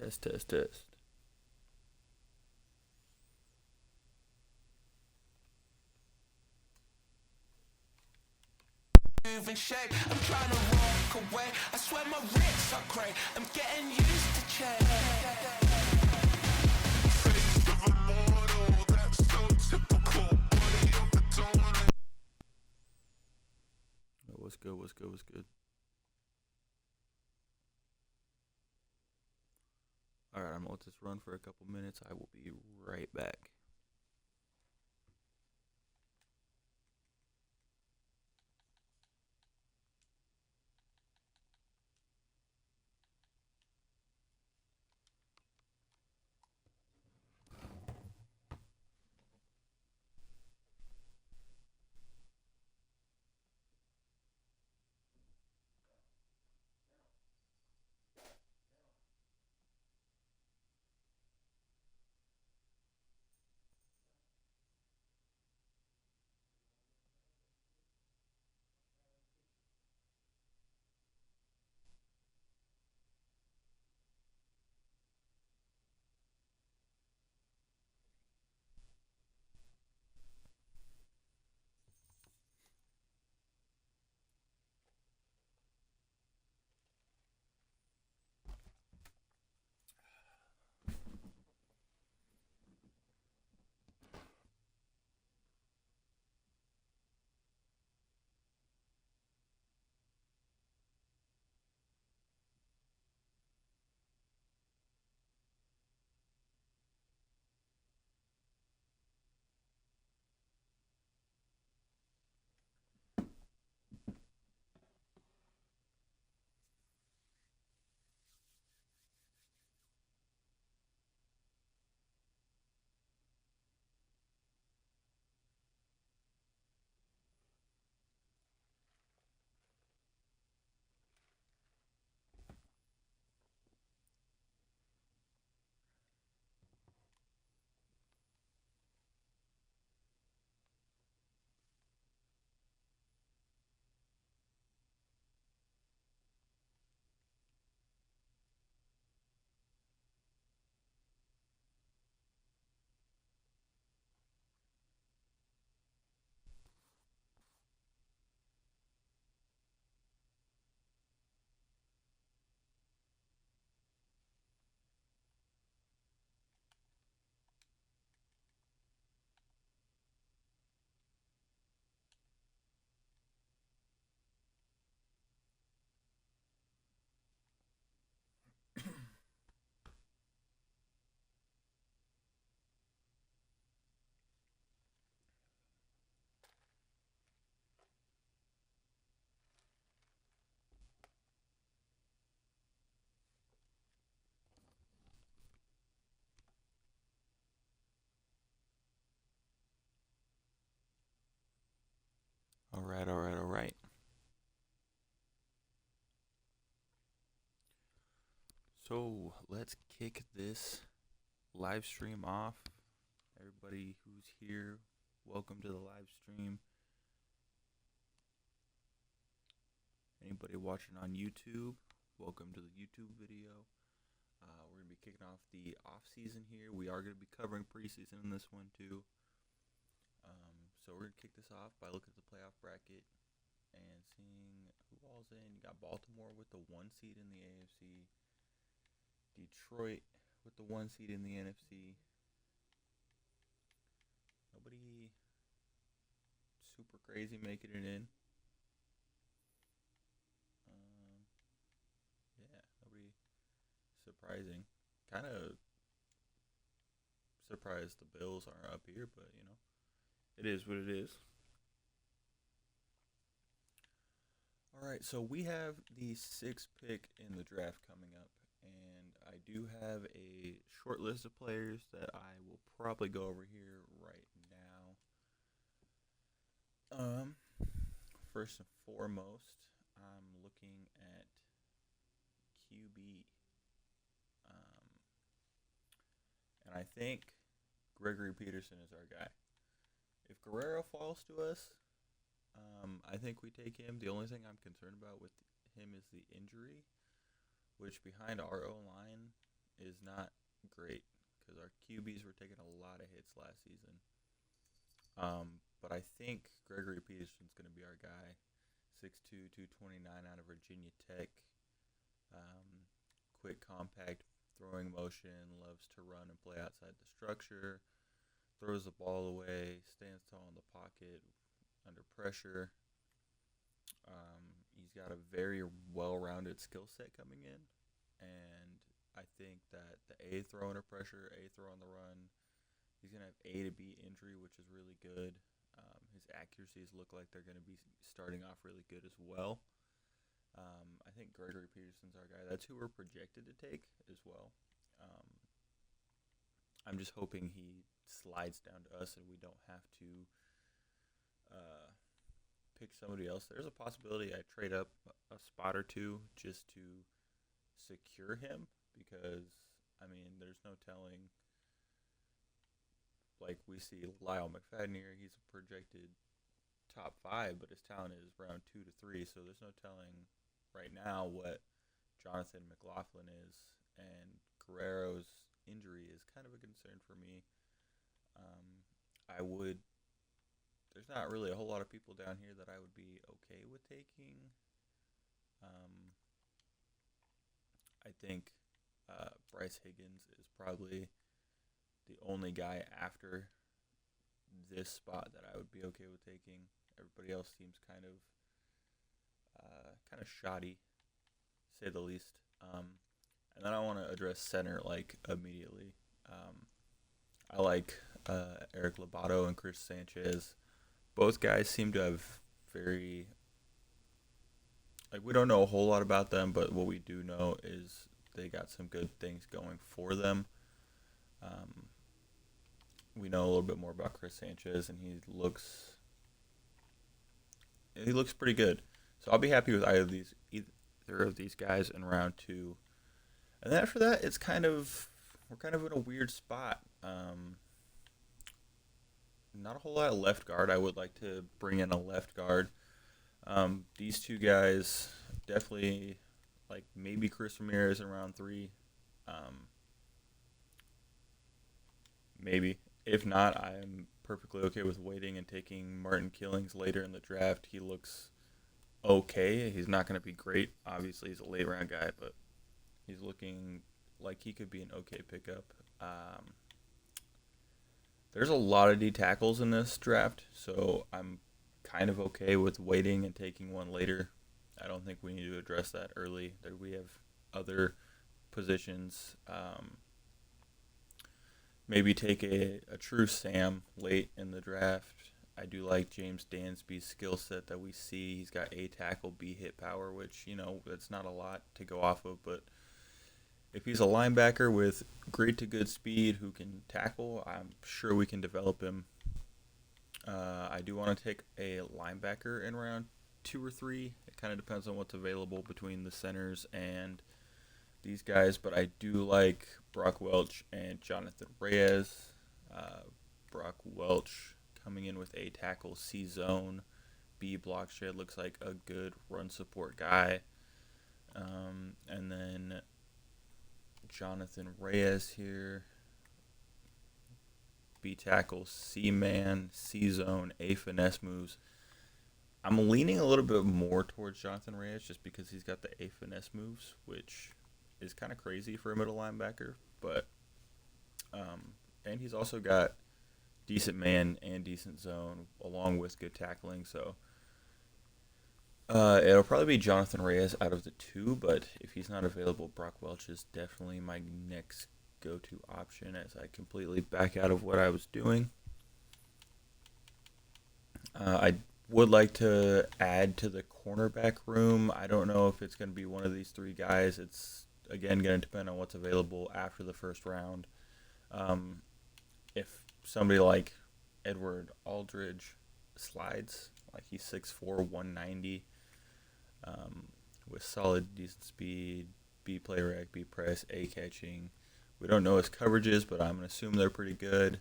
Test, test, test. Move and shake, I'm trying to walk away. I swear my wrists are cray. I'm getting used to change. Face of a model, that's so typical. Body of the dawn. What's good? What's good? What's good? All right, I'm gonna let this run for a couple minutes. I will be right back. All right, all right, all right. So let's kick this live stream off. Everybody who's here, welcome to the live stream. Anybody watching on YouTube, welcome to the YouTube video. We're going to be kicking off the off season here. We are going to be covering preseason in this one too. So we're going to kick this off by looking at the playoff bracket and seeing who all's in. You got Baltimore with the 1 seed in the AFC. Detroit with the 1 seed in the NFC. Nobody super crazy making it in. Yeah, nobody surprising. Kind of surprised the Bills aren't up here, but you know, it is what it is. All right, so we have the 6th pick in the draft coming up, and I do have a short list of players that I will probably go over here right now. First and foremost, I'm looking at QB, um, and I think Gregory Peterson is our guy. If Guerrero falls to us, I think we take him. The only thing I'm concerned about with him is the injury, which behind our O line is not great because our QBs were taking a lot of hits last season. But I think Gregory Peterson's going to be our guy. 6'2", 229 out of Virginia Tech. Um, Quick, compact throwing motion, loves to run and play outside the structure, throws the ball away, stands tall in the pocket under pressure. He's got a very well-rounded skill set coming in, and I think that the A throw under pressure, A throw on the run, he's going to have A to B injury, which is really good. His accuracies look like they're going to be starting off really good as well. I think Gregory Peterson's our guy. That's who we're projected to take as well. Um, I'm just hoping he slides down to us and we don't have to uh, pick somebody else. There's a possibility I trade up a spot or two just to secure him because, I mean, there's no telling. Like, we see Lyle McFadden here. He's a projected top 5, but his talent is round 2 to 3, so there's no telling right now what Jonathan McLaughlin is. And Guerrero's injury is kind of a concern for me. I would. There's not really a whole lot of people down here that I would be okay with taking. I think Bryce Higgins is probably the only guy after this spot that I would be okay with taking. Everybody else seems kind of shoddy, to say the least. And then I want to address center like immediately. I like Eric Lobato and Chris Sanchez. Both guys seem to have very we don't know a whole lot about them, but what we do know is they got some good things going for them. We know a little bit more about Chris Sanchez, and he looks pretty good. So I'll be happy with either of these guys in round 2. And then after that, we're kind of in a weird spot. Not a whole lot of left guard. I would like to bring in a left guard. These two guys definitely, like maybe Chris Ramirez in round 3. Maybe. If not, I'm perfectly okay with waiting and taking Martin Killings later in the draft. He looks okay. He's not going to be great. Obviously, he's a late round guy, but he's looking like he could be an okay pickup. There's a lot of D tackles in this draft, so I'm kind of okay with waiting and taking one later. I don't think we need to address that early. We have other positions. Maybe take a true Sam late in the draft. I do like James Dansby's skill set that we see. He's got A tackle, B hit power, which, that's not a lot to go off of. But if he's a linebacker with great to good speed who can tackle, I'm sure we can develop him. I do want to take a linebacker in round 2 or 3. It kind of depends on what's available between the centers and these guys, but I do like Brock Welch and Jonathan Reyes. Brock Welch coming in with A tackle, C zone, B block shed, looks like a good run support guy. And then Jonathan Reyes here, B tackle, C man, C zone, A finesse moves. I'm leaning a little bit more towards Jonathan Reyes just because he's got the A finesse moves, which is kind of crazy for a middle linebacker, but and he's also got decent man and decent zone along with good tackling, so it'll probably be Jonathan Reyes out of the 2, but if he's not available, Brock Welch is definitely my next go-to option as I completely back out of what I was doing. I would like to add to the cornerback room. I don't know if it's going to be one of these 3 guys. It's again going to depend on what's available after the first round. If somebody like Edward Aldridge slides, like he's 6'4", 190, with solid, decent speed, B play rec, B press, A catching. We don't know his coverages, but I'm going to assume they're pretty good.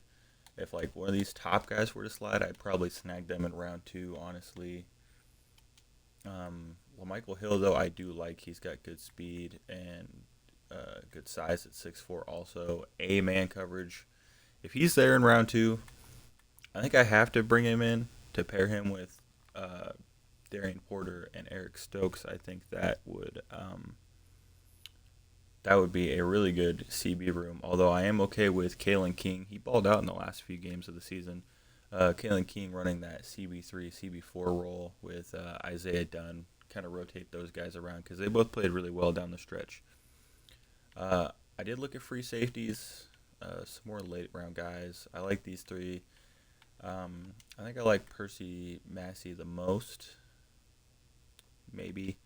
If like one of these top guys were to slide, I'd probably snag them in round 2, honestly. LaMichael Hill, though, I do like. He's got good speed and good size at 6'4". Also, a man coverage. If he's there in round 2, I think I have to bring him in to pair him with uh, Darian Porter and Eric Stokes. I think that would be a really good CB room. Although I am okay with Kalen King. He balled out in the last few games of the season. Kalen King running that CB3, CB4 role with Isaiah Dunn. Kind of rotate those guys around because they both played really well down the stretch. I did look at free safeties, some more late round guys. I like these 3. I think I like Percy Massey the most. Maybe.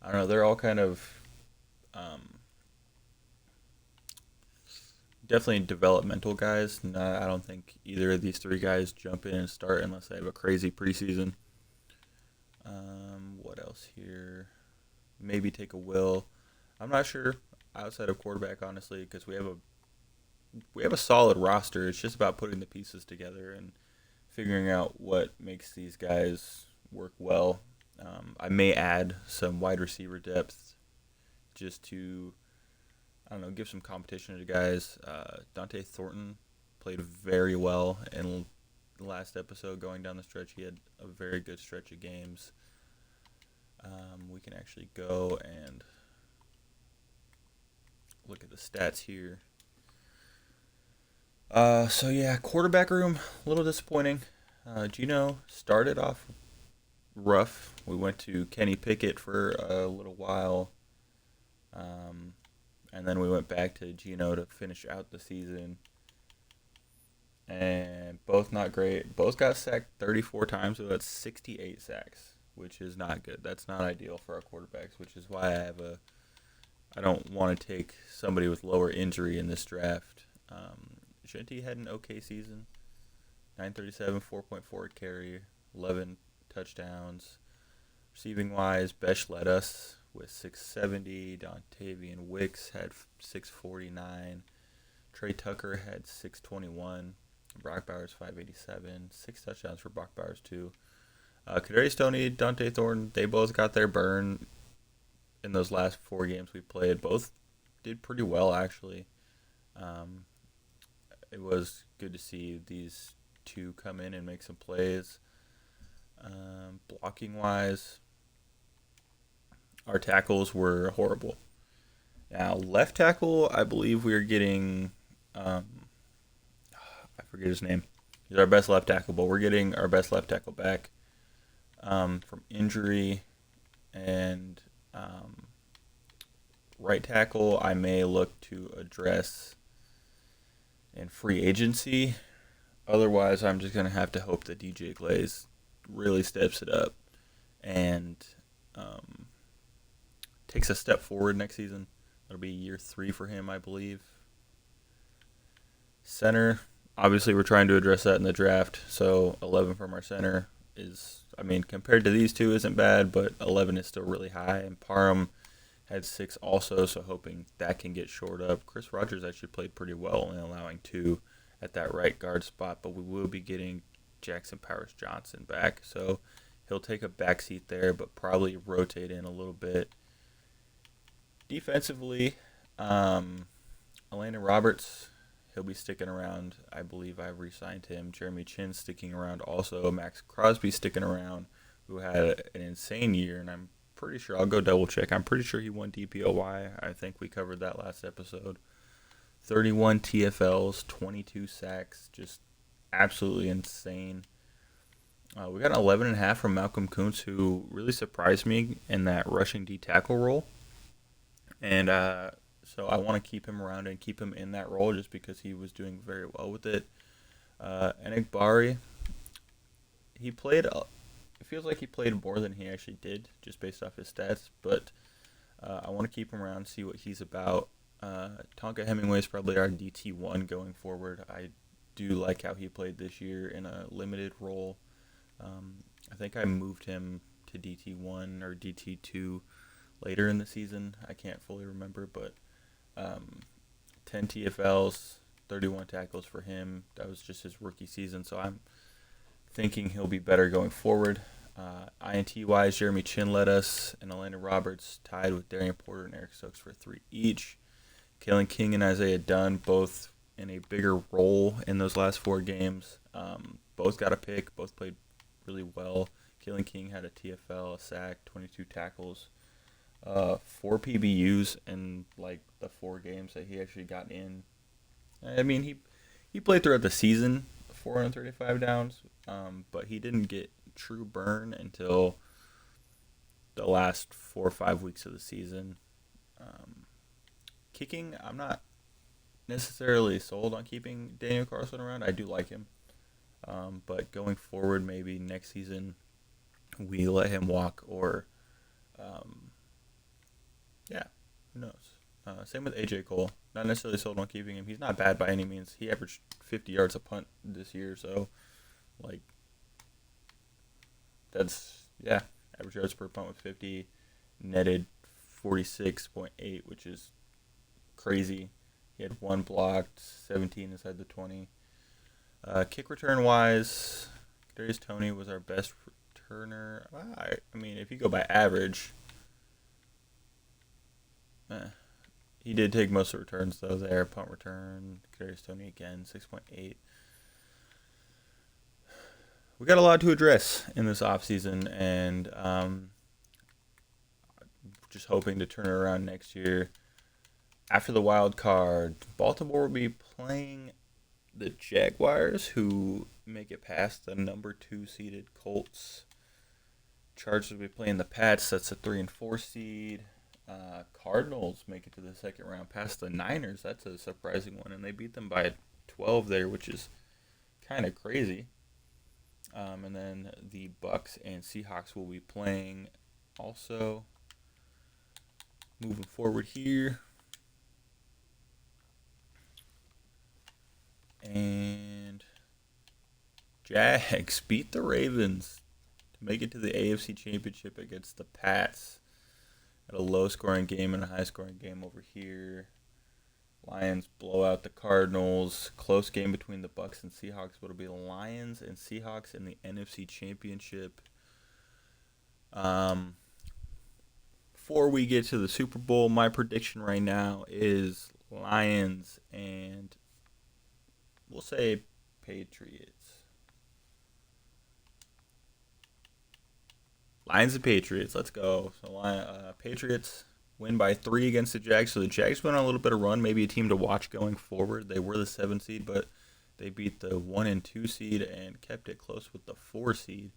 I don't know. They're all kind of definitely developmental guys. I don't think either of these 3 guys jump in and start unless they have a crazy preseason. What else here? Maybe take a Will. I'm not sure outside of quarterback, honestly, because we have a solid roster. It's just about putting the pieces together and figuring out what makes these guys work well. I may add some wide receiver depth just to, I don't know, give some competition to guys. Dante Thornton played very well in the last episode going down the stretch. He had a very good stretch of games. We can actually go and look at the stats here. So yeah, quarterback room, a little disappointing. Gino started off rough. We went to Kenny Pickett for a little while. And then we went back to Gino to finish out the season. And both not great. Both got sacked 34 times, so that's 68 sacks, which is not good. That's not ideal for our quarterbacks, which is why I don't want to take somebody with lower injury in this draft. Shinty had an okay season. 937, 4.4 carry, 11 touchdowns. Receiving wise, Besh led us with 670. Dontavian Wicks had 649. Trey Tucker had 621. Brock Bowers 587. 6 touchdowns for Brock Bowers too. Kadarius Stoney, Dante Thornton, they both got their burn in those last 4 games we played. Both did pretty well actually. It was good to see these 2 come in and make some plays. Blocking wise, our tackles were horrible. Now, left tackle, I believe we are getting, I forget his name. He's our best left tackle, but we're getting our best left tackle back from injury. And right tackle, I may look to address in free agency. Otherwise, I'm just going to have to hope that DJ Glaze really steps it up and takes a step forward next season. It'll be year 3 for him, I believe. Center, obviously we're trying to address that in the draft. So 11 from our center is, I mean, compared to these 2 isn't bad, but 11 is still really high. And Parham had 6 also, so hoping that can get shored up. Chris Rogers actually played pretty well in allowing 2 at that right guard spot, but we will be getting Jackson Powers Johnson back, so he'll take a backseat there, but probably rotate in a little bit. Defensively, Elena Roberts, he'll be sticking around. I believe I've re-signed him. Jeremy Chin sticking around also. Max Crosby sticking around, who had an insane year, and I'm pretty sure, I'll go double check. I'm pretty sure he won DPOY. I think we covered that last episode. 31 TFLs, 22 sacks, just absolutely insane. We got an 11.5 from Malcolm Kuntz, who really surprised me in that rushing D tackle role. And so I want to keep him around and keep him in that role just because he was doing very well with it. Enigbari, he played, it feels like he played more than he actually did just based off his stats. But I want to keep him around, see what he's about. Tonka Hemingway is probably our DT1 going forward. I do like how he played this year in a limited role. I think I moved him to DT1 or DT2 later in the season. I can't fully remember, but 10 TFLs, 31 tackles for him. That was just his rookie season, so I'm thinking he'll be better going forward. INT-wise, Jeremy Chin led us, and Elena Roberts tied with Darian Porter and Eric Stokes for 3 each. Kalen King and Isaiah Dunn both in a bigger role in those last 4 games. Both got a pick. Both played really well. Kalen King had a TFL, a sack, 22 tackles, 4 PBUs in like the 4 games that he actually got in. I mean, he played throughout the season, 435 downs, but he didn't get true burn until the last 4 or 5 weeks of the season. Kicking, I'm not necessarily sold on keeping Daniel Carlson around. I do like him, but going forward, maybe next season we let him walk, or yeah, who knows? Same with AJ Cole. Not necessarily sold on keeping him. He's not bad by any means. He averaged 50 yards a punt this year, so like that's average yards per punt with 50, netted 46.8, which is crazy. He had 1 blocked, 17 inside the 20. Kick return wise, Kadarius Toney was our best returner. I mean, if you go by average, he did take most of the returns though. There, punt return, Kadarius Toney again, 6.8. We got a lot to address in this offseason, and just hoping to turn it around next year. After the wild card, Baltimore will be playing the Jaguars, who make it past the number 2 seeded Colts. Chargers will be playing the Pats. That's a 3 and 4 seed. Cardinals make it to the second round past the Niners. That's a surprising one, and they beat them by 12 there, which is kind of crazy. And then the Bucks and Seahawks will be playing also. Moving forward here. And Jags beat the Ravens to make it to the AFC Championship against the Pats. At a low-scoring game and a high-scoring game over here. Lions blow out the Cardinals. Close game between the Bucks and Seahawks, but it'll be the Lions and Seahawks in the NFC Championship. Before we get to the Super Bowl, my prediction right now is Lions and we'll say Patriots. Lions and Patriots. Let's go. So Patriots win by 3 against the Jags. So the Jags went on a little bit of run, maybe a team to watch going forward. They were the 7 seed, but they beat the 1 and 2 seed and kept it close with the 4 seed.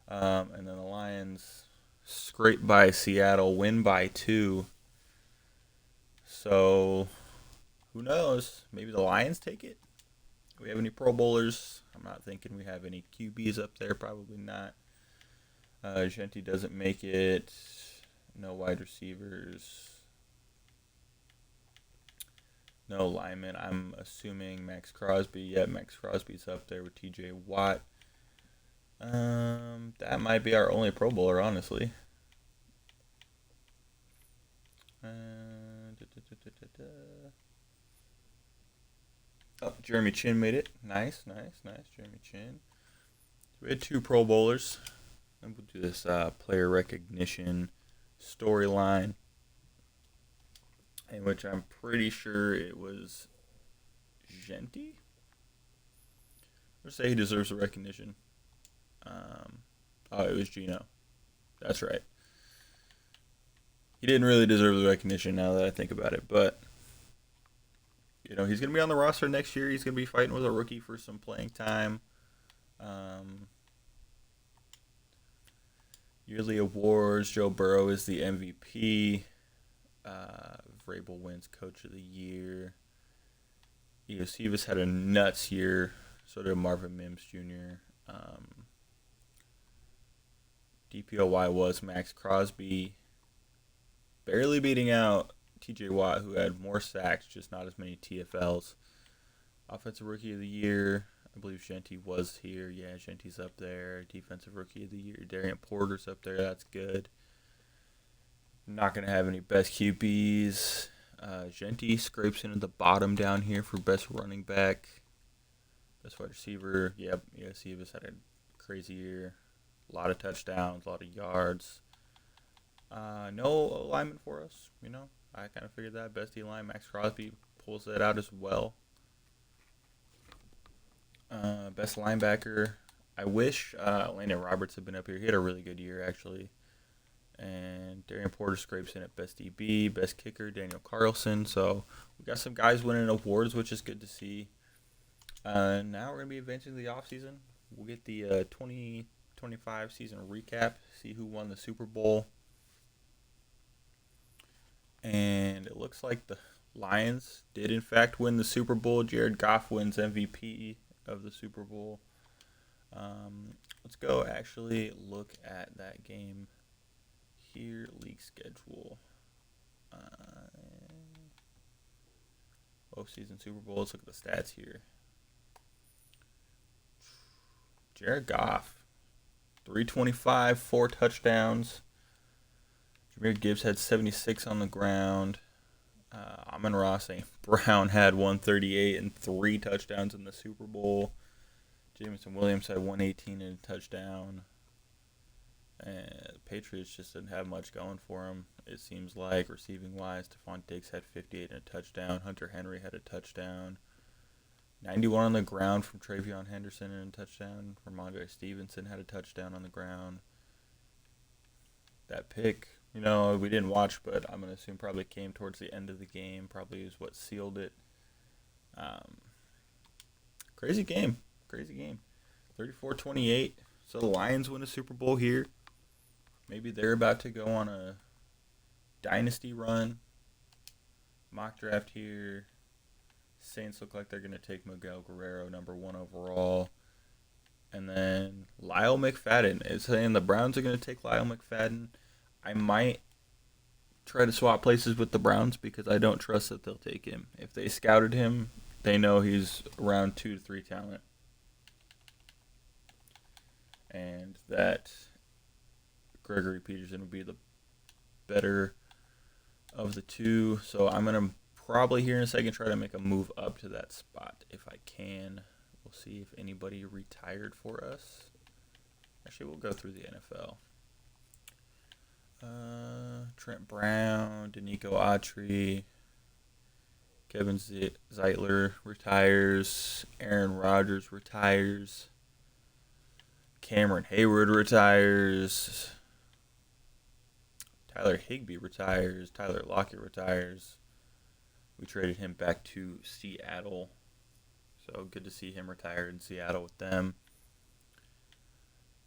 And then the Lions scrape by Seattle, win by 2. So who knows? Maybe the Lions take it. Do we have any Pro Bowlers? I'm not thinking we have any QBs up there. Probably not. Genti doesn't make it. No wide receivers. No linemen. I'm assuming Max Crosby. Yeah, Max Crosby's up there with TJ Watt. That might be our only Pro Bowler, honestly. Oh, Jeremy Chin made it. Nice. Jeremy Chin. So we had 2 Pro Bowlers. And we'll do this player recognition storyline, in which I'm pretty sure it was Genti. Let's say he deserves the recognition. It was Gino. That's right. He didn't really deserve the recognition now that I think about it, but he's going to be on the roster next year. He's going to be fighting with a rookie for some playing time. Yearly awards, Joe Burrow is the MVP. Vrabel wins Coach of the Year. Eosivas had a nuts year. So did Marvin Mims Jr. DPOY was Max Crosby. Barely beating out TJ Watt, who had more sacks, just not as many TFLs. Offensive Rookie of the Year, I believe Genti was here. Yeah, Genti's up there. Defensive Rookie of the Year, Darian Porter's up there. That's good. Not going to have any best QBs. Genti scrapes into the bottom down here for best running back. Best wide receiver. Yep, Eosivas had a crazy year. A lot of touchdowns, a lot of yards. No alignment for us. I kind of figured that. Best D line, Max Crosby pulls that out as well. Best linebacker. I wish Landon Roberts had been up here. He had a really good year, actually. And Darian Porter scrapes in at best DB, best kicker, Daniel Carlson. So we got some guys winning awards, which is good to see. Now we're going to be advancing to the offseason. We'll get the 2025 season recap, see who won the Super Bowl. And it looks like the Lions did, in fact, win the Super Bowl. Jared Goff wins MVP of the Super Bowl. Let's go actually look at that game here. League schedule. Postseason Super Bowl. Let's look at the stats here. Jared Goff, 325, 4 touchdowns. Jahmyr Gibbs had 76 on the ground. Amon-Ra St. Brown had 138 and 3 touchdowns in the Super Bowl. Jameson Williams had 118 and a touchdown. And the Patriots just didn't have much going for them, it seems like, receiving-wise. Stephon Diggs had 58 and a touchdown. Hunter Henry had a touchdown. 91 on the ground from Travion Henderson and a touchdown. Ramondre Stevenson had a touchdown on the ground. That pick, we didn't watch, but I'm going to assume probably came towards the end of the game. Probably is what sealed it. Crazy game. 34-28. So the Lions win a Super Bowl here. Maybe they're about to go on a dynasty run. Mock draft here. Saints look like they're going to take Miguel Guerrero, number 1 overall. And then Lyle McFadden. It's saying the Browns are going to take Lyle McFadden. I might try to swap places with the Browns because I don't trust that they'll take him. If they scouted him, they know he's around 2 to 3 talent. And that Gregory Peterson would be the better of the two. So I'm going to probably here in a second try to make a move up to that spot if I can. We'll see if anybody retired for us. Actually, we'll go through the NFL. Trent Brown, Danico Autry, Kevin Zeitler retires. Aaron Rodgers retires. Cameron Hayward retires. Tyler Higbee retires. Tyler Lockett retires. We traded him back to Seattle. So good to see him retire in Seattle with them.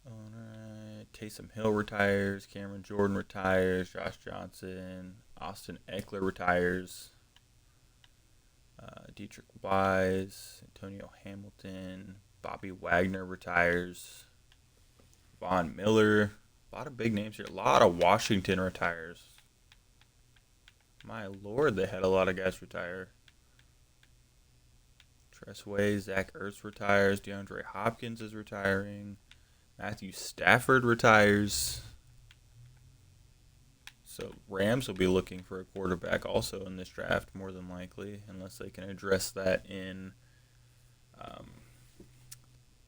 Alright. Taysom Hill retires. Cameron Jordan retires. Josh Johnson. Austin Eckler retires. Dietrich Wise. Antonio Hamilton. Bobby Wagner retires. Von Miller. A lot of big names here. A lot of Washington retires. My lord, they had a lot of guys retire. Tress Way, Zach Ertz retires. DeAndre Hopkins is retiring. Matthew Stafford retires. So Rams will be looking for a quarterback also in this draft, more than likely, unless they can address that in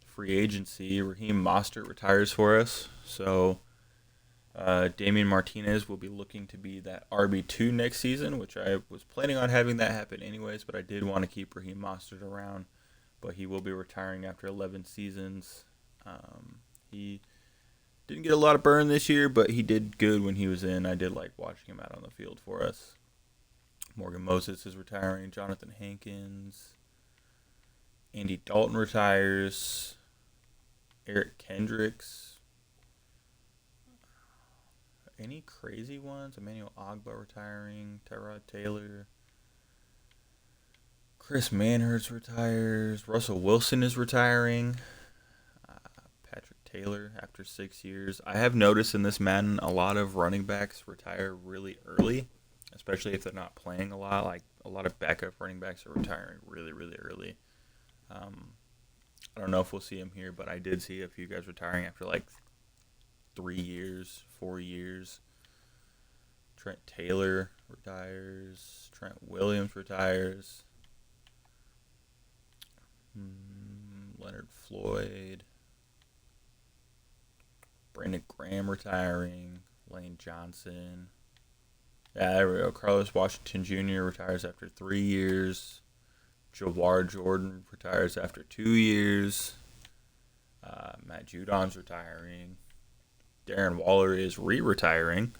free agency. Raheem Mostert retires for us. So Damian Martinez will be looking to be that RB2 next season, which I was planning on having that happen anyways, but I did want to keep Raheem Mostert around. But he will be retiring after 11 seasons. He didn't get a lot of burn this year, but he did good when he was in. I did like watching him out on the field for us. Morgan Moses is retiring. Jonathan Hankins. Andy Dalton retires. Eric Kendricks. Any crazy ones? Emmanuel Ogba retiring. Tyrod Taylor. Chris Manhurst retires. Russell Wilson is retiring. Patrick Taylor after 6 years. I have noticed in this Madden a lot of running backs retire really early, especially if they're not playing a lot. Like a lot of backup running backs are retiring really, really early. I don't know if we'll see him here, but I did see a few guys retiring after like 3 years, 4 years. Trent Taylor retires. Trent Williams retires. Leonard Floyd. Brandon Graham retiring. Lane Johnson. Yeah, there we go. Carlos Washington Jr. retires after 3 years. Jawar Jordan retires after 2 years. Matt Judon's retiring. Darren Waller is re-retiring.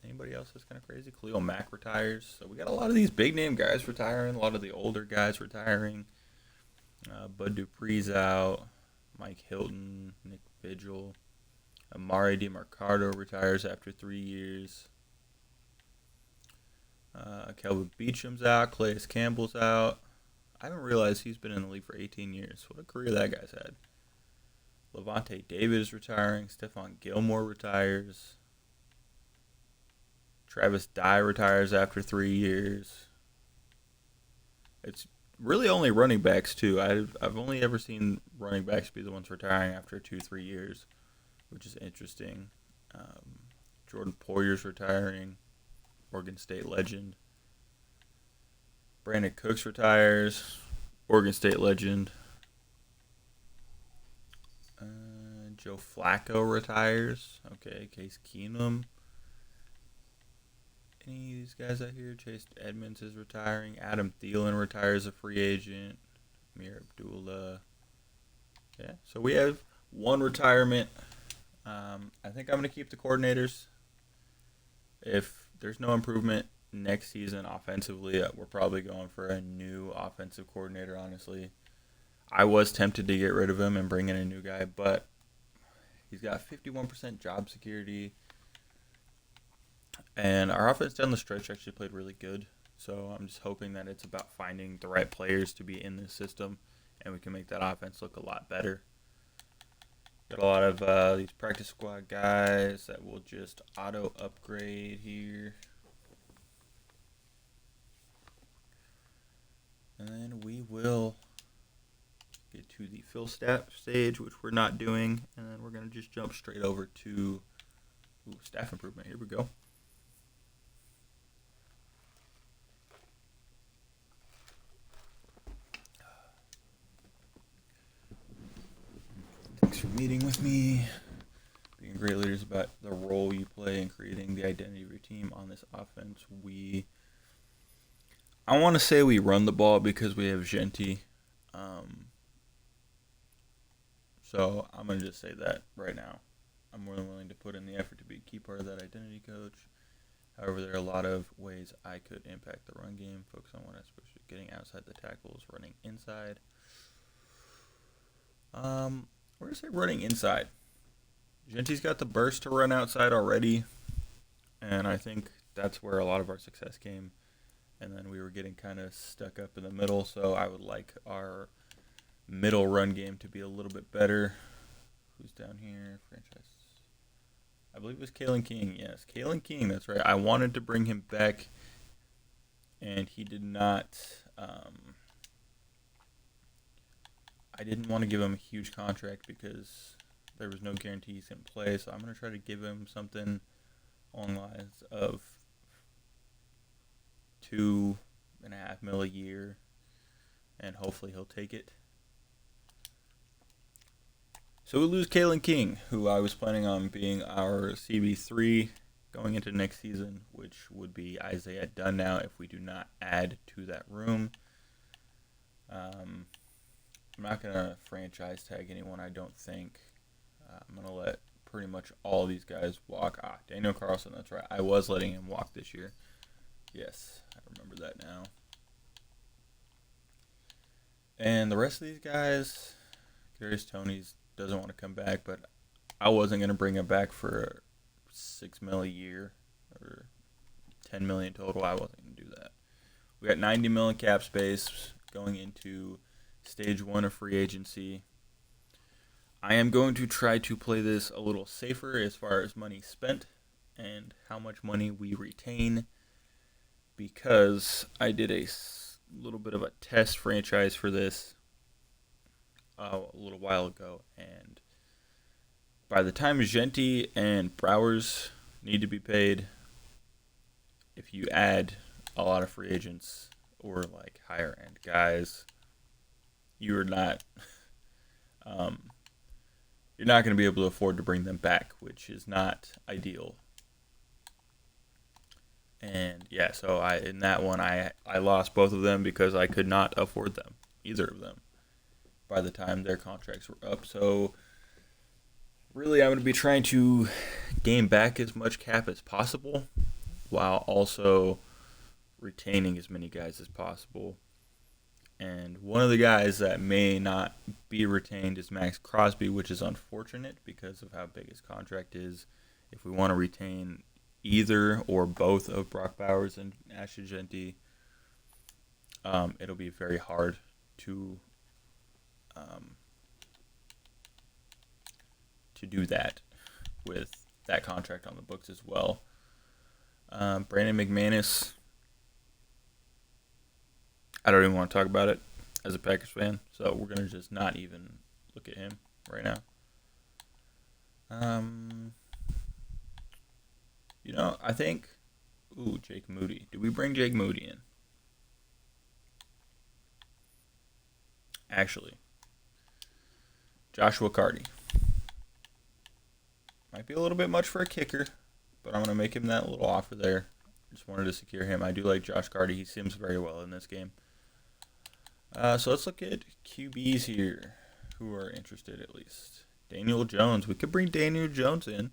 Anybody else that's kind of crazy? Khalil Mack retires. So we got a lot of these big name guys retiring. A lot of the older guys retiring. Bud Dupree's out. Mike Hilton, Nick Vigil. Amari DeMarcado retires after 3 years. Kelvin Beacham's out. Calais Campbell's out. I haven't realized he's been in the league for 18 years. What a career that guy's had. Levante David is retiring. Stephon Gilmore retires. Travis Dye retires after 3 years. It's really only running backs too. I've only ever seen running backs be the ones retiring after 2-3 years, which is interesting. Jordan Poyer's retiring. Oregon State legend. Brandon Cooks retires. Oregon State legend. Joe Flacco retires. Okay, Case Keenum. Any of these guys out here? Chase Edmonds is retiring. Adam Thielen retires a free agent. Amir Abdullah. Yeah, so we have one retirement. I think I'm going to keep the coordinators. If there's no improvement next season offensively, we're probably going for a new offensive coordinator, honestly. I was tempted to get rid of him and bring in a new guy, but he's got 51% job security. And our offense down the stretch actually played really good. So I'm just hoping that it's about finding the right players to be in this system, and we can make that offense look a lot better. Got a lot of these practice squad guys that will just auto upgrade here. And then we will get to the fill stat stage, which we're not doing. And then we're going to just jump straight over to staff improvement. Here we go. Thanks for meeting with me. Being great leaders about the role you play in creating the identity of your team on this offense. I want to say we run the ball because we have Genti. So I'm going to just say that right now. I'm more than willing to put in the effort to be a key part of that identity coach. However, there are a lot of ways I could impact the run game. Focus on what I'm supposed to be getting outside the tackles, running inside. We're going to say running inside. Genti's got the burst to run outside already. And I think that's where a lot of our success came. And then we were getting kind of stuck up in the middle. So I would like our middle run game to be a little bit better. Who's down here? Franchise. I believe it was Kalen King. Yes, Kalen King. That's right. I wanted to bring him back, and he did not. I didn't want to give him a huge contract because there was no guarantee he's going to play. So I'm going to try to give him something along the lines of $2.5 million a year, and hopefully he'll take it. So we lose Kalen King, who I was planning on being our CB3 going into next season, which would be Isaiah Dunn now if we do not add to that room. I'm not going to franchise tag anyone, I don't think. I'm going to let pretty much all these guys walk. Daniel Carlson, that's right. I was letting him walk this year. Yes, I remember that now. And the rest of these guys, Curious Tony's doesn't want to come back, but I wasn't going to bring him back for $6 million a year or $10 million total. I wasn't going to do that. We got $90 million cap space going into stage 1 of free agency. I am going to try to play this a little safer as far as money spent and how much money we retain, because I did a little bit of a test franchise for this a little while ago, and by the time Genti and Browers need to be paid, if you add a lot of free agents or like higher end guys, you are not you're not going to be able to afford to bring them back, which is not ideal. And yeah, so in that one I lost both of them because I could not afford them, either of them, by the time their contracts were up. So really, I'm going to be trying to gain back as much cap as possible, while also retaining as many guys as possible. And one of the guys that may not be retained is Max Crosby, which is unfortunate because of how big his contract is. If we want to retain either or both of Brock Bowers and Ashley Genti, it'll be very hard um, to do that with that contract on the books as well. Brandon McManus, I don't even want to talk about it as a Packers fan, so we're going to just not even look at him right now. I think, Jake Moody. Did we bring Jake Moody in? Actually, Joshua Carty. Might be a little bit much for a kicker, but I'm going to make him that little offer there. Just wanted to secure him. I do like Josh Carty. He seems very well in this game. So let's look at QBs here who are interested at least. Daniel Jones. We could bring Daniel Jones in,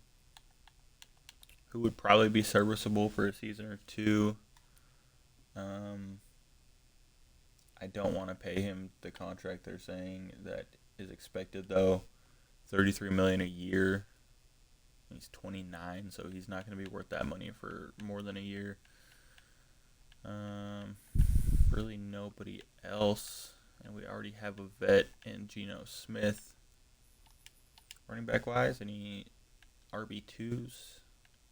who would probably be serviceable for a season or two. I don't want to pay him the contract they're saying that is expected, though. $33 million a year. He's 29, so he's not going to be worth that money for more than a year. Really nobody else. And we already have a vet in Geno Smith. Running back wise, any RB2s?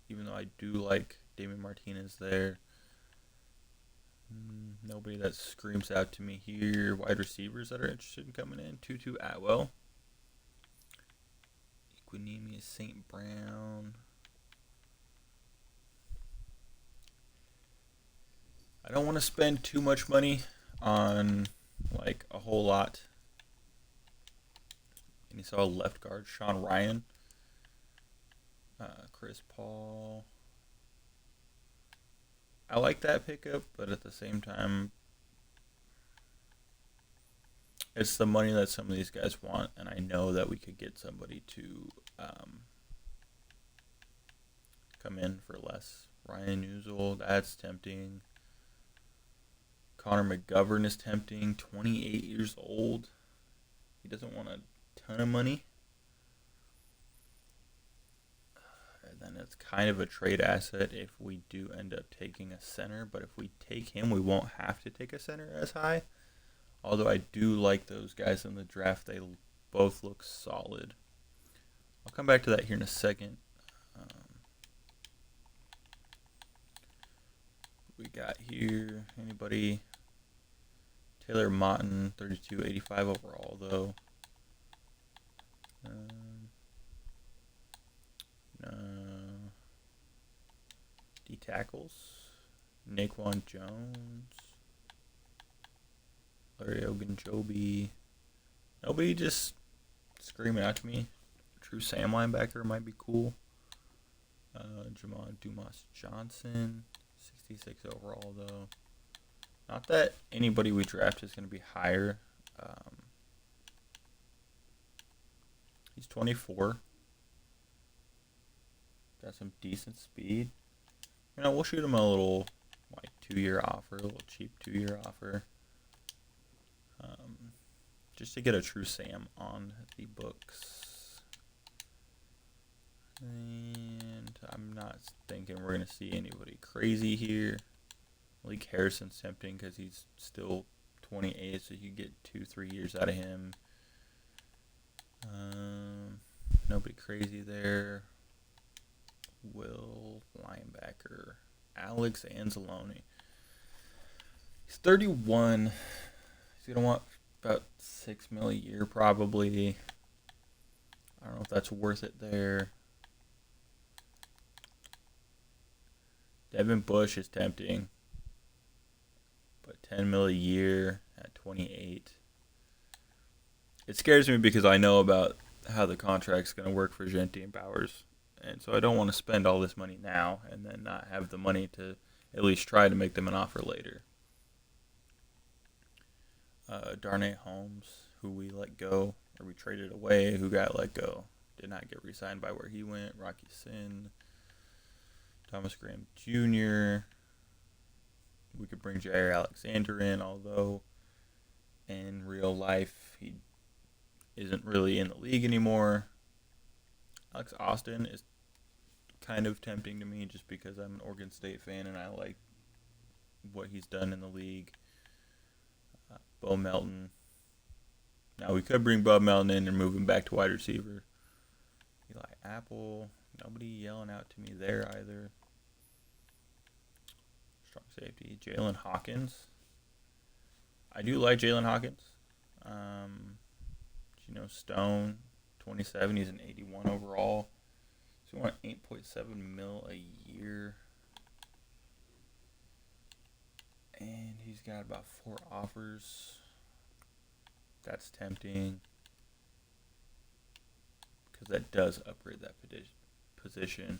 Even though I do like Damon Martinez there. Nobody that screams out to me here. Wide receivers that are interested in coming in. Tutu Atwell. Equinemius St. Brown. I don't want to spend too much money on like a whole lot. And you saw left guard Sean Ryan, Chris Paul. I like that pickup, but at the same time, it's the money that some of these guys want, and I know that we could get somebody to come in for less. Ryan Newsel, that's tempting. Connor McGovern is tempting. 28 years old. He doesn't want a ton of money. And then it's kind of a trade asset if we do end up taking a center. But if we take him, we won't have to take a center as high. Although I do like those guys in the draft. They both look solid. I'll come back to that here in a second. We got here anybody? Taylor Motton, 32.85 overall though. No. D tackles. Naquan Jones. Larry Ogunjobi. Nobody just screaming out to me. True Sam linebacker might be cool. Jamon Dumas Johnson. 66 overall though. Not that anybody we draft is going to be higher. He's 24. Got some decent speed. We'll shoot him a little 2-year offer, a little cheap 2-year offer. Just to get a true Sam on the books. And I'm not thinking we're going to see anybody crazy here. Malik Harrison's tempting because he's still 28, so you get 2-3 years out of him. Nobody crazy there. Will linebacker Alex Anzalone. He's 31. He's gonna want about $6 million a year probably. I don't know if that's worth it there. Devin Bush is tempting, but $10 million a year at 28. It scares me because I know about how the contract's going to work for Genti and Bowers. And so I don't want to spend all this money now and then not have the money to at least try to make them an offer later. Darnay Holmes, who we let go, or we traded away, who got let go, did not get re-signed by where he went. Rocky Sin, Thomas Graham Jr. We could bring Jair Alexander in, although in real life he isn't really in the league anymore. Alex Austin is kind of tempting to me just because I'm an Oregon State fan and I like what he's done in the league. Bo Melton. Now we could bring Bob Melton in and move him back to wide receiver. Eli Apple. Nobody yelling out to me there either. Strong safety. Jalen Hawkins. I do like Jalen Hawkins. Geno Stone, 27. He's an 81 overall. So we want 8.7 mil a year. And he's got about 4 offers. That's tempting. Because that does upgrade that position.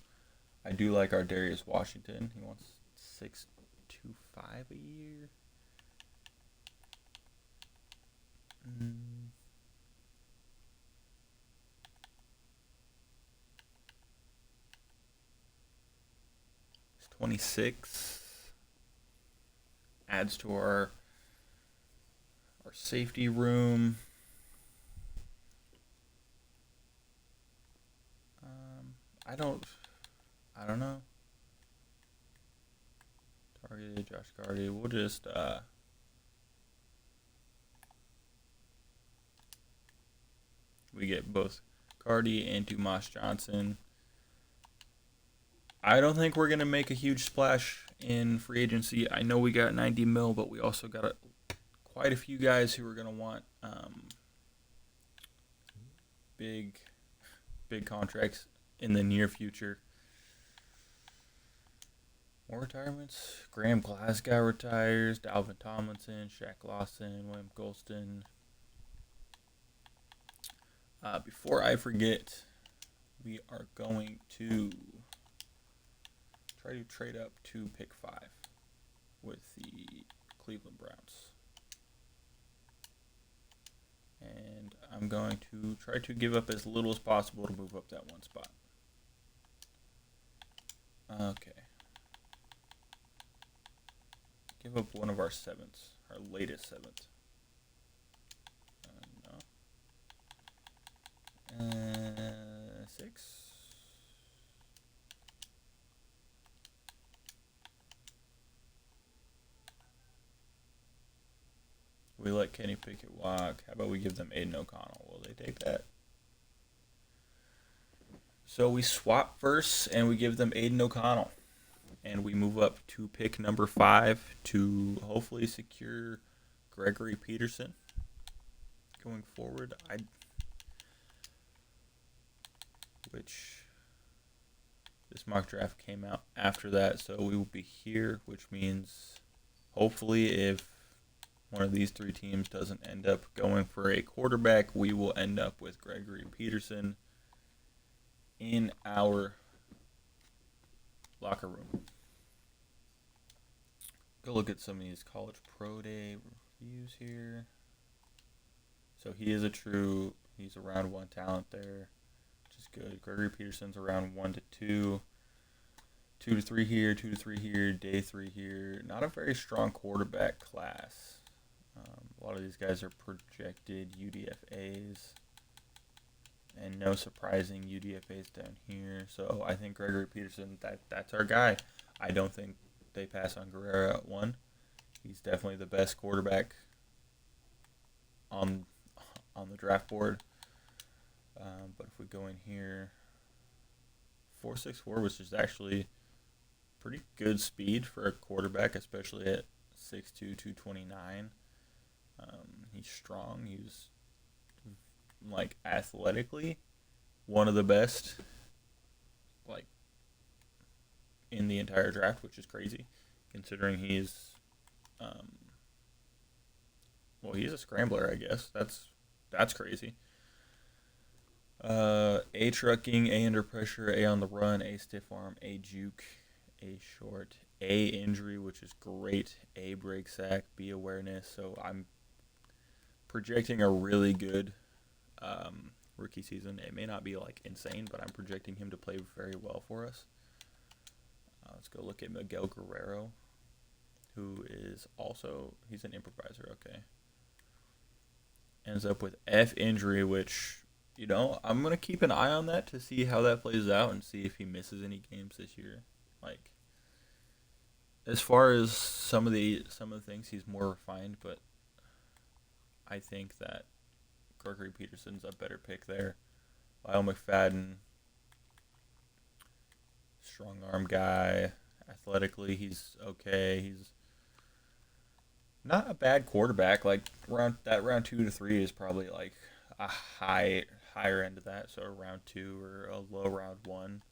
I do like our Darius Washington. He wants 6.25 a year. It's 26. Adds to our safety room. I don't know. Targeted Josh Cardi. We'll just we get both Cardi and Dumas Johnson. I don't think we're gonna make a huge splash in free agency. I know we got 90 mil, but we also got quite a few guys who are gonna want big contracts in the near future. More retirements. Graham Glasgow retires. Dalvin Tomlinson, Shaq Lawson, William Golston. Before I forget, we are going to try to trade up to pick 5 with the Cleveland Browns. And I'm going to try to give up as little as possible to move up that one spot. Okay. Give up one of our 7ths, our latest 7th. No. 6. We let Kenny Pickett walk. How about we give them Aiden O'Connell? Will they take that? So we swap first, and we give them Aiden O'Connell. And we move up to pick number 5 to hopefully secure Gregory Peterson going forward. Which this mock draft came out after that, so we will be here, which means hopefully if one of these 3 teams doesn't end up going for a quarterback, we will end up with Gregory Peterson in our locker room. Go look at some of these college pro day reviews here. So he's a round 1 talent there, which is good. Gregory Peterson's around 1 to 2. 2 to 3 here, 2 to 3 here, day 3 here. Not a very strong quarterback class. A lot of these guys are projected UDFAs. And no surprising UDFAs down here. So I think Gregory Peterson, that's our guy. I don't think they pass on Guerrero at 1. He's definitely the best quarterback on the draft board. But if we go in here, 4.64, which is actually pretty good speed for a quarterback, especially at 6'2", 229. He's strong. He's like athletically one of the best like in the entire draft, which is crazy considering he's he's a scrambler, I guess. That's crazy. A trucking, A under pressure, A on the run, A stiff arm, A juke, A short, A injury, which is great, A break sack, B awareness. So I'm projecting a really good rookie season. It may not be like insane, but I'm projecting him to play very well for us. Let's go look at Miguel Guerrero, who is also, he's an improviser, okay. Ends up with F injury, which, I'm going to keep an eye on that to see how that plays out and see if he misses any games this year. Like, as far as some of the things, he's more refined, but I think that Gregory Peterson's a better pick there. Lyle McFadden, strong arm guy. Athletically, he's okay. He's not a bad quarterback. Like round 2 to 3 is probably like a higher end of that. So round 2 or a low round 1.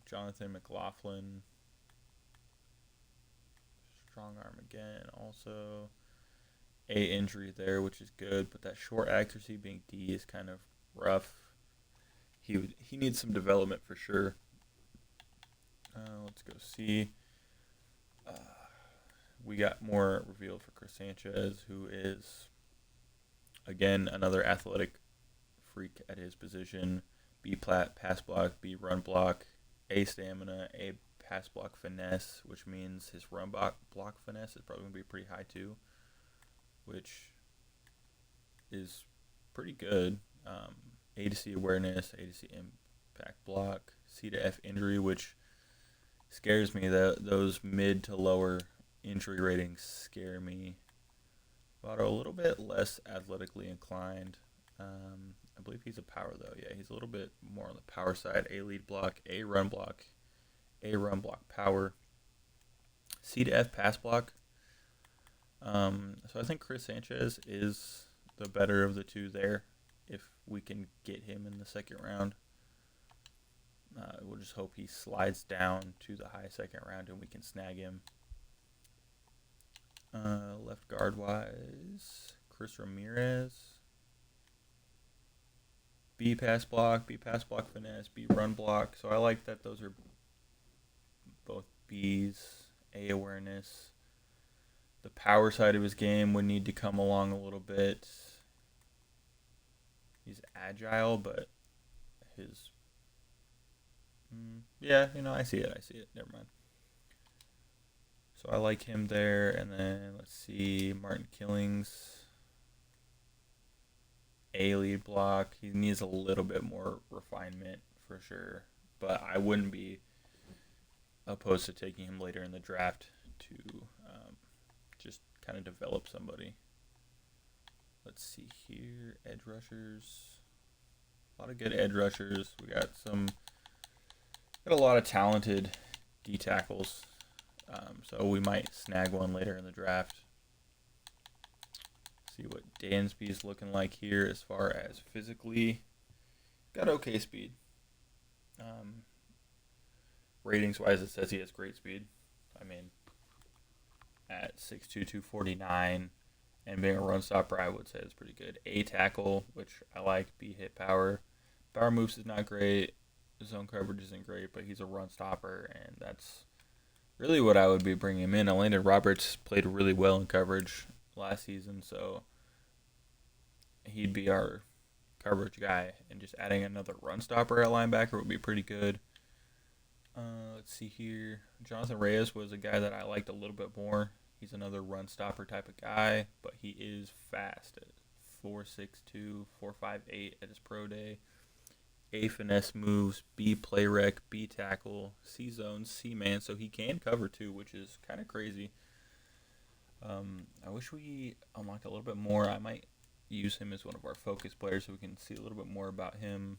Jonathan McLaughlin, strong arm again. Also, A injury there, which is good, but that short accuracy being D is kind of rough. He needs some development for sure. Let's go see. We got more revealed for Chris Sanchez, who is, again, another athletic freak at his position. B pass block, B run block, A stamina, A pass block finesse, which means his run block finesse is probably going to be pretty high too, which is pretty good. A to C awareness, A to C impact block, C to F injury, which scares me. Those mid to lower injury ratings scare me. Votto a little bit less athletically inclined. I believe he's a power though. Yeah, he's a little bit more on the power side. A lead block, A run block, A run block power, C to F pass block. So I think Chris Sanchez is the better of the two there. If we can get him in the second round, we'll just hope he slides down to the high second round and we can snag him. Left guard wise, Chris Ramirez. B pass block finesse, B run block. So I like that those are both B's. A awareness. The power side of his game would need to come along a little bit. He's agile, but his... yeah, I see it. Never mind. So I like him there. And then, let's see, Martin Killings. A lead block. He needs a little bit more refinement for sure. But I wouldn't be opposed to taking him later in the draft to just kind of develop somebody. Let's see here. Edge rushers. A lot of good edge rushers. We got a lot of talented D tackles. So we might snag one later in the draft. See what Dansby's looking like here as far as physically. Got okay speed. Ratings wise, it says he has great speed. I mean, at 6'2", 249, and being a run stopper, I would say it's pretty good. A tackle, which I like. B hit power. Power moves is not great. Zone coverage isn't great, but he's a run stopper, and that's really what I would be bringing him in. Landon Roberts played really well in coverage last season, so he'd be our coverage guy, and just adding another run stopper at linebacker would be pretty good. Let's see here. Jonathan Reyes was a guy that I liked a little bit more. He's another run stopper type of guy, but he is fast at 4.62, 4.58 at his pro day. A finesse moves, B play rec, B tackle, C zone, C man, so he can cover too, which is kind of crazy. I wish we unlocked a little bit more. I might use him as one of our focus players so we can see a little bit more about him.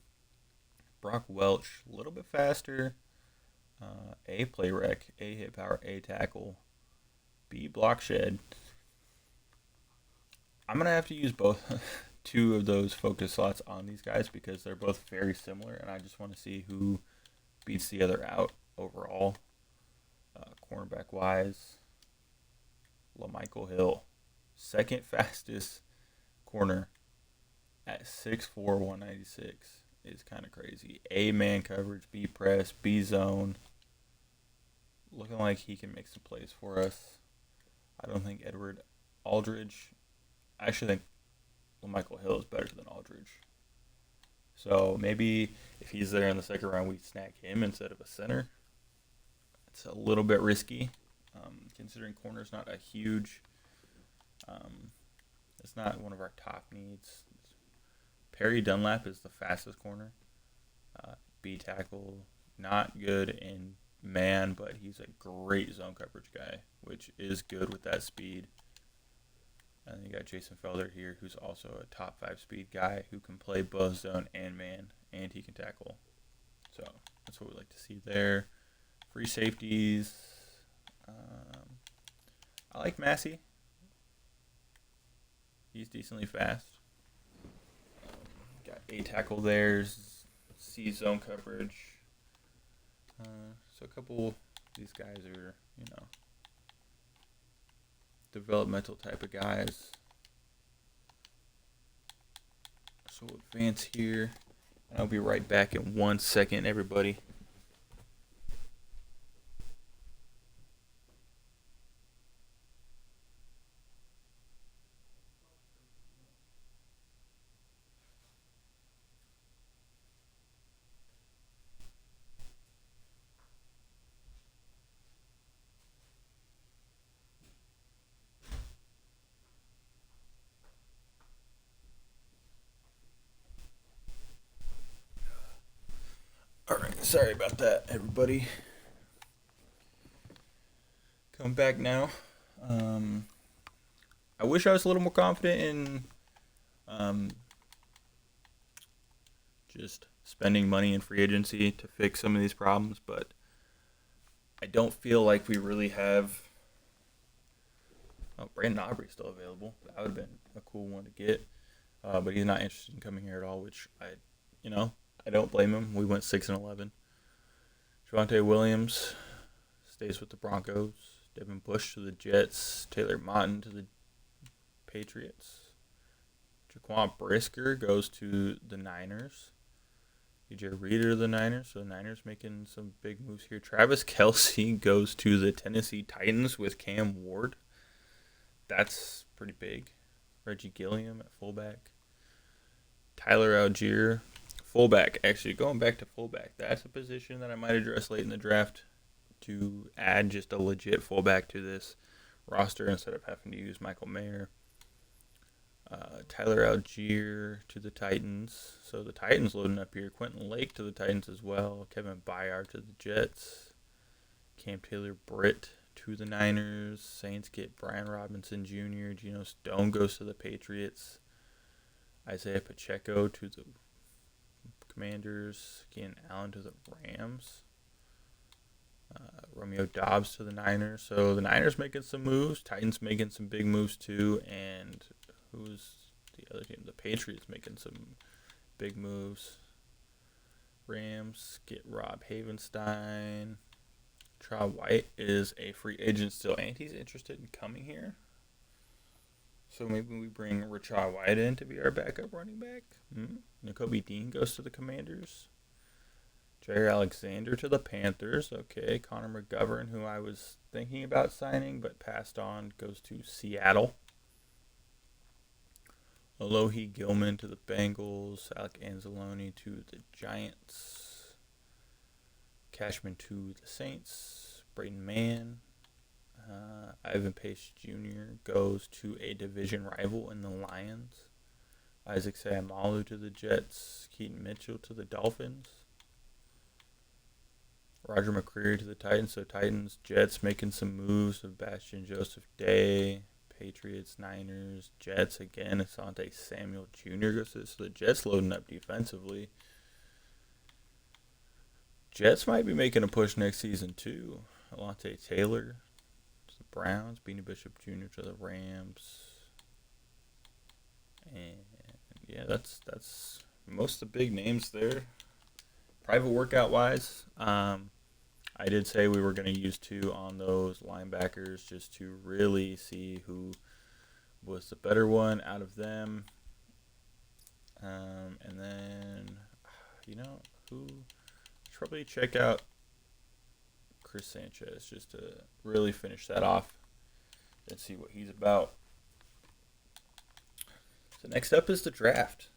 Brock Welch, a little bit faster. A play rec, A hit power, A tackle, B block shed. I'm going to have to use both two of those focus slots on these guys because they're both very similar, and I just want to see who beats the other out overall. Cornerback wise, LaMichael Hill, second fastest corner at 6'4", 196 is kind of crazy. A man coverage, B press, B zone. Looking like he can make some plays for us. I don't think Edward Aldridge. I actually think Michael Hill is better than Aldridge. So maybe if he's there in the second round, we snag him instead of a center. It's a little bit risky, considering corner's not a huge. It's not one of our top needs. Perry Dunlap is the fastest corner. B tackle, not good in man, but he's a great zone coverage guy, which is good with that speed. And then you got Jason Felder here, who's also a top 5 speed guy who can play both zone and man, and he can tackle. So that's what we like to see there. Free safeties. I like Massey. He's decently fast. Got A tackle there. C zone coverage. So a couple of these guys are, developmental type of guys. So we'll advance here. And I'll be right back in 1 second, everybody. Alright, sorry about that, everybody. Come back now. I wish I was a little more confident in just spending money in free agency to fix some of these problems, but I don't feel like we really have. Oh, Brandon Aubrey's still available. That would have been a cool one to get, but he's not interested in coming here at all, which I don't blame him. We went 6-11. Javonte Williams stays with the Broncos. Devin Bush to the Jets. Taylor Motton to the Patriots. Jaquan Brisker goes to the Niners. DJ Reader to the Niners. So the Niners making some big moves here. Travis Kelce goes to the Tennessee Titans with Cam Ward. That's pretty big. Reggie Gilliam at fullback. Tyler Algier, fullback. Actually, going back to fullback, that's a position that I might address late in the draft to add just a legit fullback to this roster instead of having to use Michael Mayer. Tyler Algier to the Titans. So the Titans loading up here. Quentin Lake to the Titans as well. Kevin Byard to the Jets. Cam Taylor-Britt to the Niners. Saints get Brian Robinson Jr. Geno Stone goes to the Patriots. Isaiah Pacheco to the Commanders. Keenan Allen to the Rams. Romeo Doubs to the Niners. So the Niners making some moves. Titans making some big moves too. And who's the other team? The Patriots making some big moves. Rams get Rob Havenstein. Trey White is a free agent still, and he's interested in coming here. So maybe we bring Rashad White in to be our backup running back. Nakobe Dean goes to the Commanders. Jair Alexander to the Panthers. Okay, Connor McGovern, who I was thinking about signing but passed on, goes to Seattle. Alohi Gilman to the Bengals. Alec Anzalone to the Giants. Cashman to the Saints. Braden Mann. Ivan Pace Jr. goes to a division rival in the Lions. Isaac Seumalo to the Jets. Keaton Mitchell to the Dolphins. Roger McCreary to the Titans. So Titans, Jets making some moves. Sebastian Joseph Day. Patriots, Niners, Jets again. Asante Samuel Jr. goes to this. So the Jets loading up defensively. Jets might be making a push next season too. Alontae Taylor to the Browns. Beanie Bishop Jr. to the Rams. And yeah, that's most of the big names there. Private workout wise, I did say we were going to use 2 on those linebackers just to really see who was the better one out of them. And then, who should probably check out Chris Sanchez just to really finish that off and see what he's about. So next up is the draft.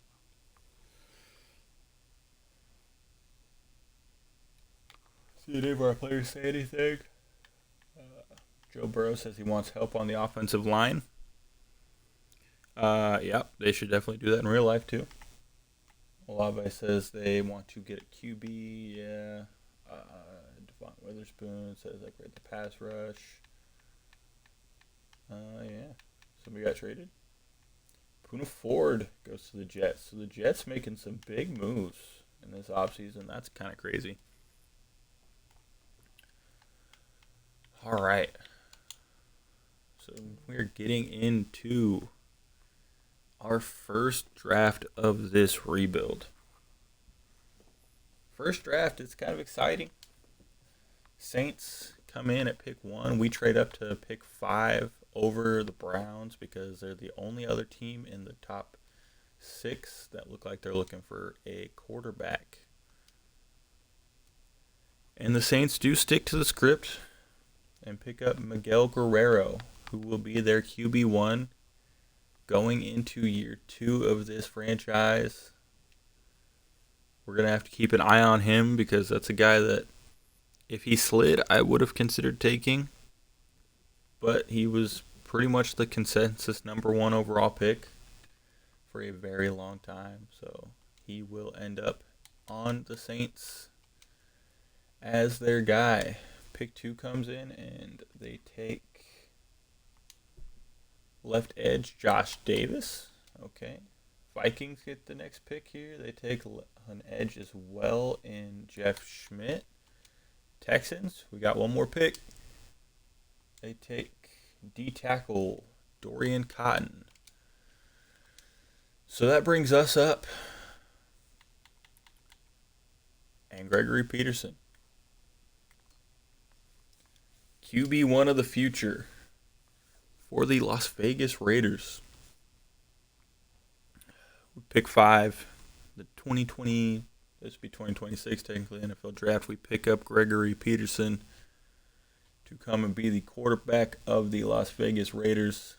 See any of our players say anything? Joe Burrow says he wants help on the offensive line. Yeah, they should definitely do that in real life too. Olave says they want to get a QB. Yeah. Devon Witherspoon says like right the pass rush. Yeah. Somebody got traded. Poona Ford goes to the Jets. So the Jets making some big moves in this offseason. That's kind of crazy. All right. So we're getting into our first draft of this rebuild. First draft is kind of exciting. Saints come in at pick 1. We trade up to pick 5 over the Browns because they're the only other team in the top 6 that look like they're looking for a quarterback. And the Saints do stick to the script and pick up Miguel Guerrero, who will be their QB1 going into year 2 of this franchise. We're going to have to keep an eye on him because that's a guy that if he slid, I would have considered taking. But he was pretty much the consensus number 1 overall pick for a very long time. So he will end up on the Saints as their guy. Pick 2 comes in and they take left edge Josh Davis. Okay. Vikings get the next pick here. They take an edge as well in Jeff Schmidt. Texans, we got one more pick. They take D tackle Dorian Cotton. So that brings us up. And Gregory Peterson. QB1 of the future for the Las Vegas Raiders. Pick 5, the 2020, this would be 2026 technically NFL draft. We pick up Gregory Peterson to come and be the quarterback of the Las Vegas Raiders.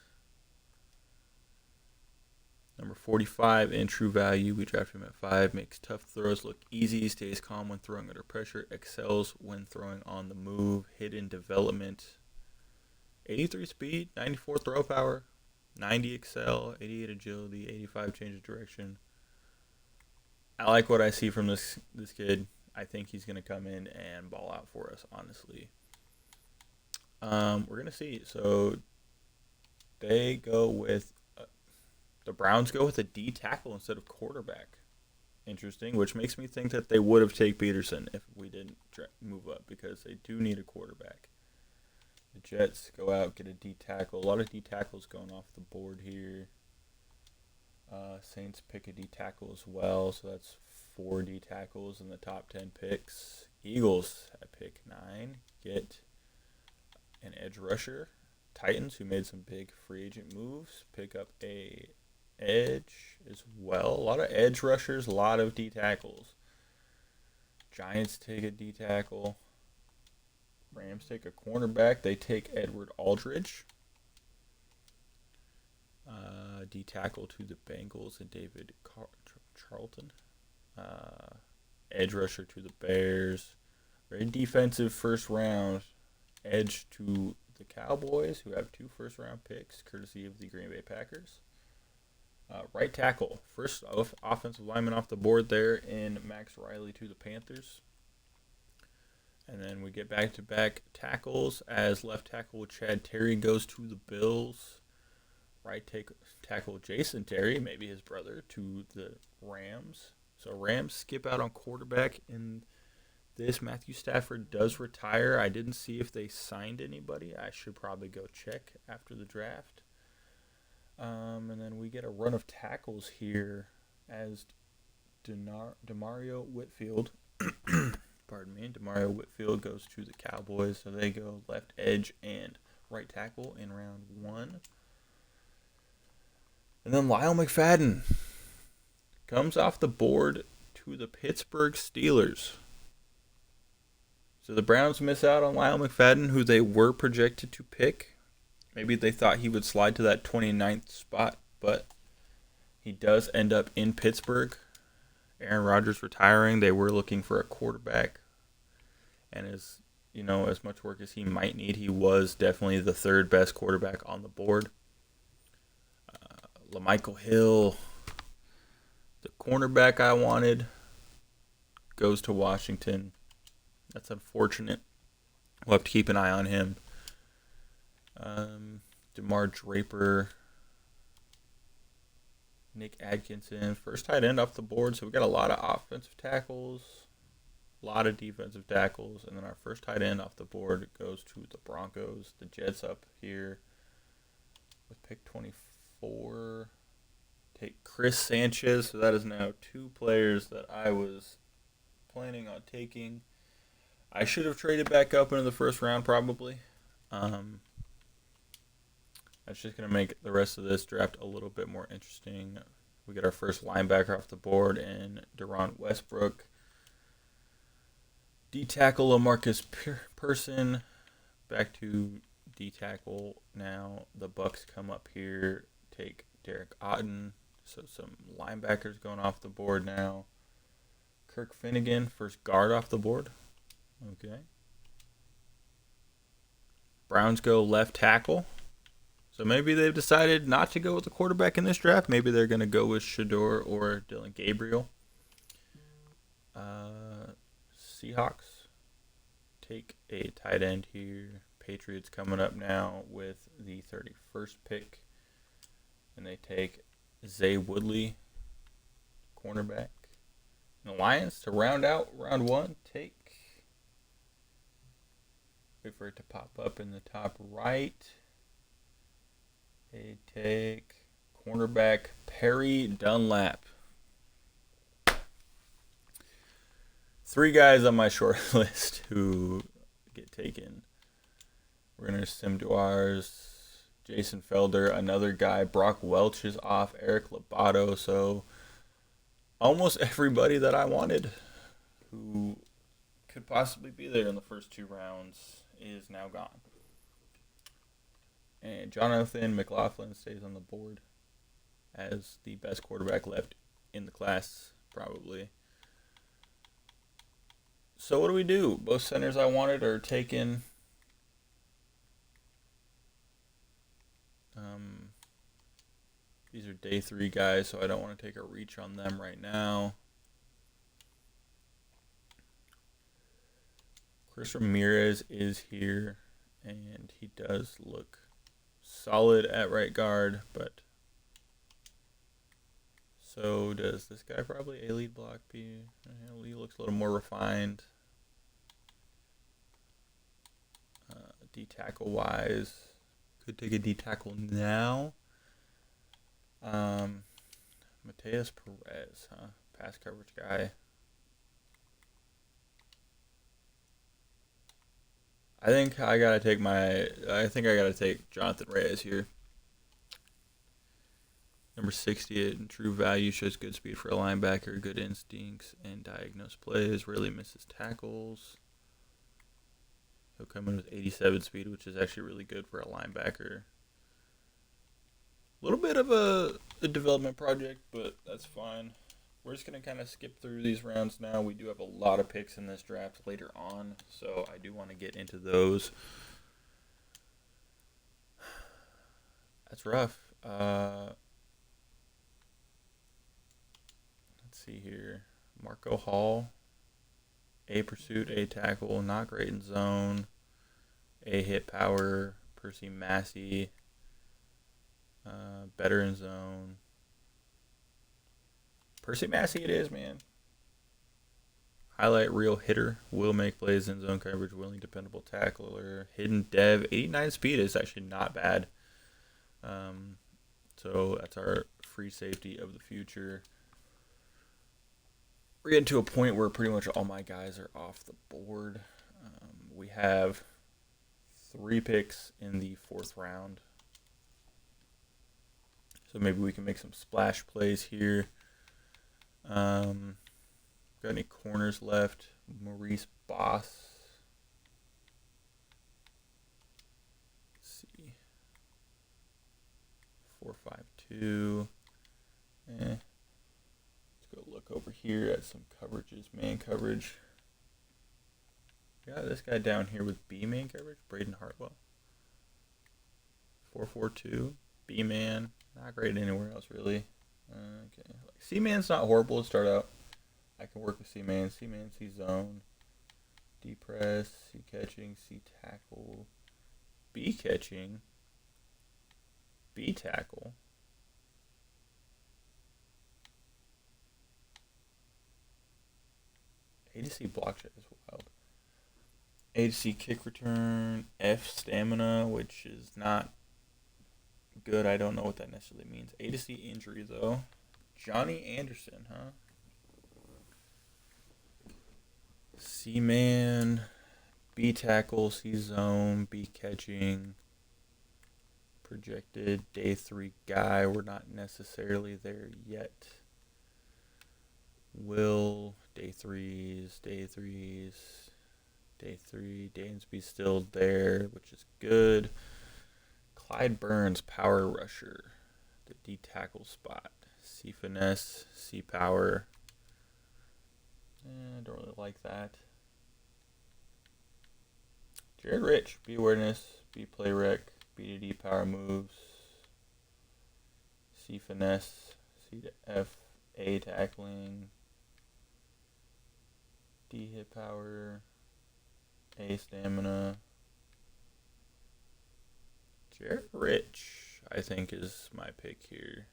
Number 45 in true value. We draft him at 5. Makes tough throws look easy. Stays calm when throwing under pressure. Excels when throwing on the move. Hidden development. 83 speed. 94 throw power. 90 excel. 88 agility. 85 change of direction. I like what I see from this kid. I think he's going to come in and ball out for us, honestly. We're going to see. So they go with the Browns go with a D tackle instead of quarterback. Interesting, which makes me think that they would have taken Peterson if we didn't move up because they do need a quarterback. The Jets go out, get a D tackle. A lot of D tackles going off the board here. Saints pick a D tackle as well, so that's 4 D tackles in the top 10 picks. Eagles at pick 9 get an edge rusher. Titans, who made some big free agent moves, pick up a edge as well. A lot of edge rushers, a lot of D tackles. Giants take a D tackle. Rams take a cornerback. They take Edward Aldridge. D tackle to the Bengals and David Charlton. Edge rusher to the Bears. Very defensive first round. Edge to the Cowboys, who have 2 first-round picks, courtesy of the Green Bay Packers. Right tackle, first offensive lineman off the board there in Max Riley to the Panthers. And then we get back-to-back tackles as left tackle Chad Terry goes to the Bills. Right tackle Jason Terry, maybe his brother, to the Rams. So Rams skip out on quarterback in this. Matthew Stafford does retire. I didn't see if they signed anybody. I should probably go check after the draft. And then we get a run of tackles here as Demario Whitfield. Pardon me. Demario Whitfield goes to the Cowboys. So they go left edge and right tackle in round 1. And then Lyle McFadden comes off the board to the Pittsburgh Steelers. So the Browns miss out on Lyle McFadden, who they were projected to pick. Maybe they thought he would slide to that 29th spot, but he does end up in Pittsburgh. Aaron Rodgers retiring. They were looking for a quarterback. And as much work as he might need, he was definitely the third best quarterback on the board. LaMichael Hill, the cornerback I wanted, goes to Washington. That's unfortunate. We'll have to keep an eye on him. DeMar Draper, Nick Atkinson, first tight end off the board. So we got a lot of offensive tackles, a lot of defensive tackles, and then our first tight end off the board goes to the Broncos. The Jets up here with pick 24. Take Chris Sanchez. So that is now two players that I was planning on taking. I should have traded back up into the first round probably. That's just going to make the rest of this draft a little bit more interesting. We get our first linebacker off the board in Deron Westbrook. D-tackle LaMarcus Person. Back to D-tackle now. The Bucks come up here, take Derek Otten. So some linebackers going off the board now. Kirk Finnegan, first guard off the board. Okay. Browns go left tackle. So maybe they've decided not to go with the quarterback in this draft. Maybe they're going to go with Shador or Dylan Gabriel. Seahawks take a tight end here. Patriots coming up now with the 31st pick. And they take Zay Woodley, cornerback. And the Lions, to round out round one, take... Wait for it to pop up in the top right. They take cornerback Perry Dunlap. 3 guys on my short list who get taken. Renner Simduars, Jason Felder, another guy. Brock Welch is off. Eric Labato. So almost everybody that I wanted who could possibly be there in the first 2 rounds is now gone. And Jonathan McLaughlin stays on the board as the best quarterback left in the class, probably. So what do? Both centers I wanted are taken. These are day 3 guys, so I don't want to take a reach on them right now. Chris Ramirez is here, and he does look solid at right guard, but so does this guy probably. A lead block B. He looks a little more refined. D-tackle wise, could take a D-tackle now. Mateus Perez, pass coverage guy. I think I gotta take Jonathan Reyes here. Number 68 in true value, shows good speed for a linebacker, good instincts, and diagnose plays. Really misses tackles. He'll come in with 87 speed, which is actually really good for a linebacker. A little bit of a development project, but that's fine. We're just going to kind of skip through these rounds now. We do have a lot of picks in this draft later on, so I do want to get into those. That's rough. Let's see here. Marco Hall. A pursuit, A tackle, not great in zone. A hit power. Percy Massey. Better in zone. Percy Massey it is, man. Highlight real hitter. Will make plays in zone coverage. Willing, dependable tackler. Hidden dev. 89 speed is actually not bad. So that's our free safety of the future. We're getting to a point where pretty much all my guys are off the board. We have 3 picks in the 4th round. So maybe we can make some splash plays here. Got any corners left? Maurice Boss. Let's see. 4-5-2. Let's go look over here at some coverages. Man coverage. Got this guy down here with B man coverage. Braden Hartwell. 4-4-2. B man. Not great anywhere else really. Okay. C man's not horrible to start out. I can work with C man. C man, C zone. D press. C catching. C tackle. B catching. B tackle. A to C block shot is wild. A to C kick return. F stamina, which is not good. I don't know what that necessarily means. A to C injury though. Johnny Anderson, huh? C man, B tackle, C zone, B catching. Projected day 3 guy. We're not necessarily there yet. Will, day 3s, day 3s, day 3. Dansby's still there, which is good. Clyde Burns, power rusher. The D tackle spot. C finesse, C power. I don't really like that. Jared Rich, B awareness, B play rec, B to D power moves, C finesse, C to F, A tackling, D hit power, A stamina. Jared Rich, I think, is my pick here.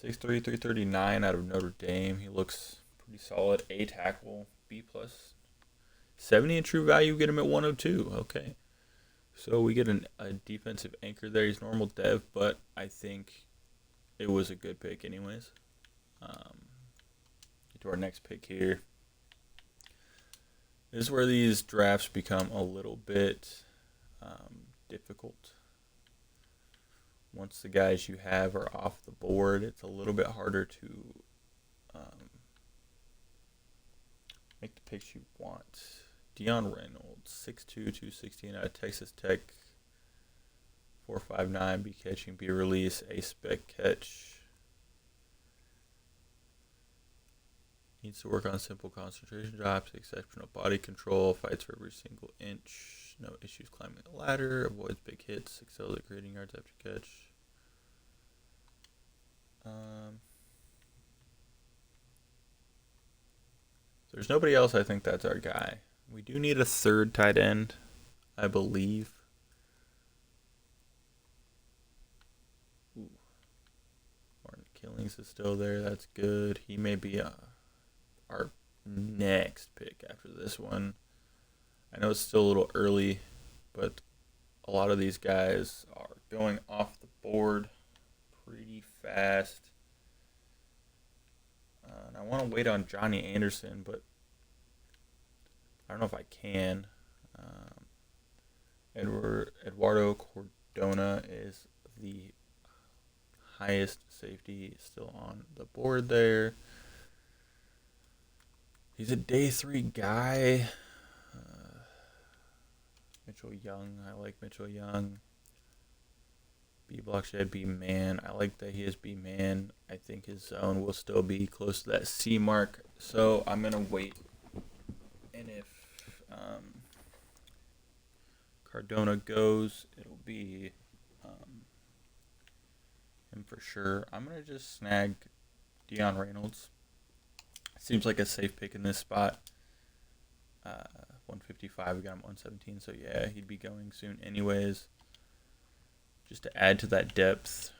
6'3", 339 out of Notre Dame. He looks pretty solid. A tackle, B plus. 70 in true value, get him at 102. Okay. So we get a defensive anchor there. He's normal dev, but I think it was a good pick anyways. Get to our next pick here. This is where these drafts become a little bit difficult. Once the guys you have are off the board, it's a little bit harder to make the picks you want. Deion Reynolds, 6'2", 216 out of Texas Tech. 4.59, B catching, B release, A spec catch. Needs to work on simple concentration drops, exceptional body control, fights for every single inch. No issues climbing the ladder, avoids big hits, excels at creating yards after catch. There's nobody else. I think that's our guy. We do need a third tight end, I believe. Ooh. Martin Killings is still there. That's good. He may be our next pick after this one. I know it's still a little early, but a lot of these guys are going off the board pretty fast. And I want to wait on Johnny Anderson, but I don't know if I can. Eduardo Cordona is the highest safety still on the board there. He's a day 3 guy. Mitchell Young. I like Mitchell Young. B block shed, B man. I like that he is B man. I think his zone will still be close to that C mark. So I'm going to wait. And if Cardona goes, it'll be him for sure. I'm going to just snag Deion Reynolds. Seems like a safe pick in this spot. 155, we got him 117, so yeah, he'd be going soon anyways. Just to add to that depth.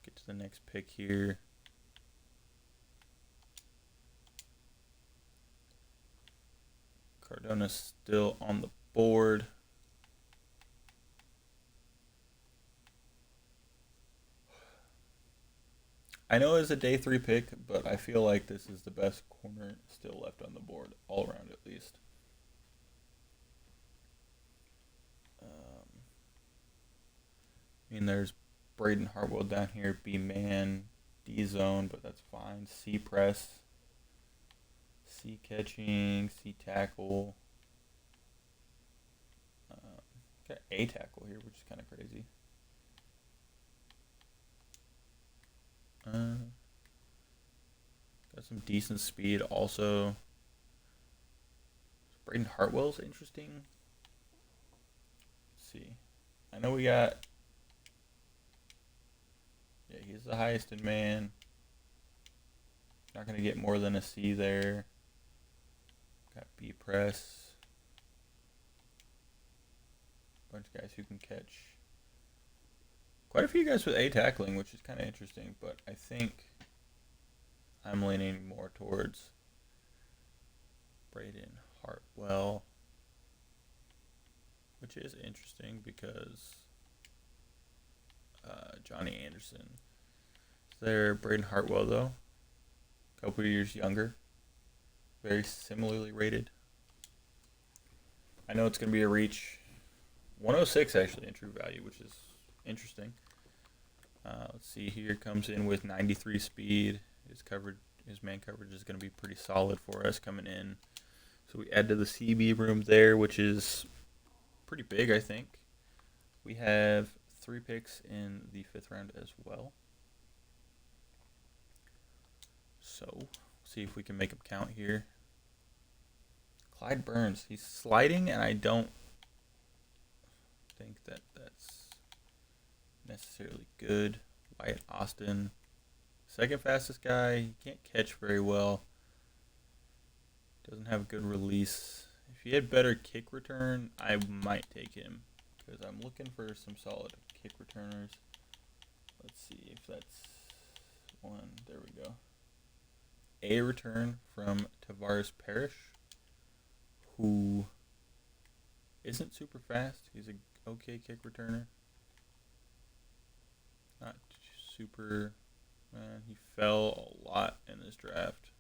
Get to the next pick here. Cardona's still on the board. I know it's a day 3 pick, but I feel like this is the best corner still left on the board, all around at least. I mean, there's Braden Hartwell down here, B man, D zone, but that's fine. C press, C catching, C tackle. Got A tackle here, which is kind of crazy. Got some decent speed also. Braden Hartwell's interesting. Let's see. I know we got. Yeah, he's the highest in man. Not going to get more than a C there. Got B press. Bunch of guys who can catch. Quite a few guys with A tackling, which is kind of interesting, but I think I'm leaning more towards Braden Hartwell, which is interesting because Johnny Anderson is there. Braden Hartwell, though, a couple of years younger, very similarly rated. I know it's going to be a reach. 106 actually in true value, which is interesting. Let's see, here comes in with 93 speed. His man coverage is going to be pretty solid for us coming in. So we add to the CB room there, which is pretty big, I think. We have 3 picks in the 5th round as well. So, see if we can make him count here. Clyde Burns, he's sliding, and I don't think that that's necessarily good. Wyatt Austin, second fastest guy. He can't catch very well. Doesn't have a good release. If he had better kick return, I might take him because I'm looking for some solid kick returners. Let's see if that's one. There we go. A return from Tavares Parrish, who isn't super fast. He's a okay kick returner. Not super. He fell a lot in this draft.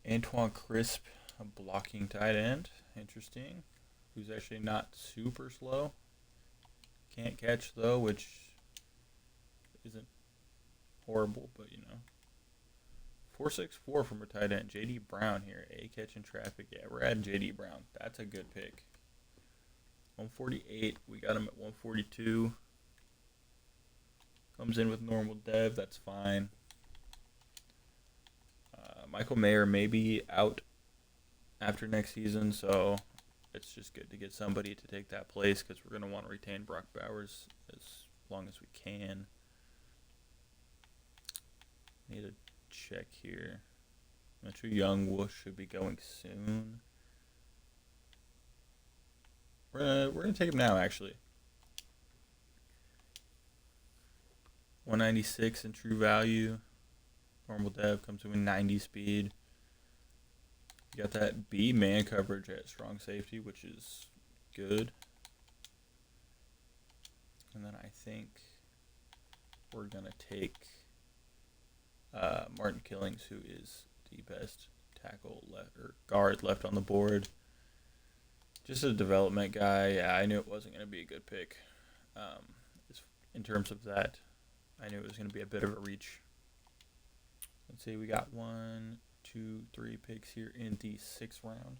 Antoine Crisp, a blocking tight end. Interesting. Who's actually not super slow. Can't catch though, which isn't horrible, but you know. 4.64 from a tight end. J.D. Brown here. A catch in traffic. Yeah, we're adding J.D. Brown. That's a good pick. 148. We got him at 142. Comes in with normal dev. That's fine. Michael Mayer may be out after next season, so it's just good to get somebody to take that place because we're going to want to retain Brock Bowers as long as we can. Need to check here. Metro Young Woosh should be going soon. We're gonna take him now, actually. 196 in true value. Normal dev comes in with 90 speed. You got that B man coverage at strong safety, which is good. And then I think we're gonna take Martin Killings, who is the best tackle left or guard left on the board. Just a development guy. Yeah, I knew it wasn't going to be a good pick. In terms of that, I knew it was going to be a bit of a reach. Let's see, we got 1, 2, 3 picks here in the 6th round.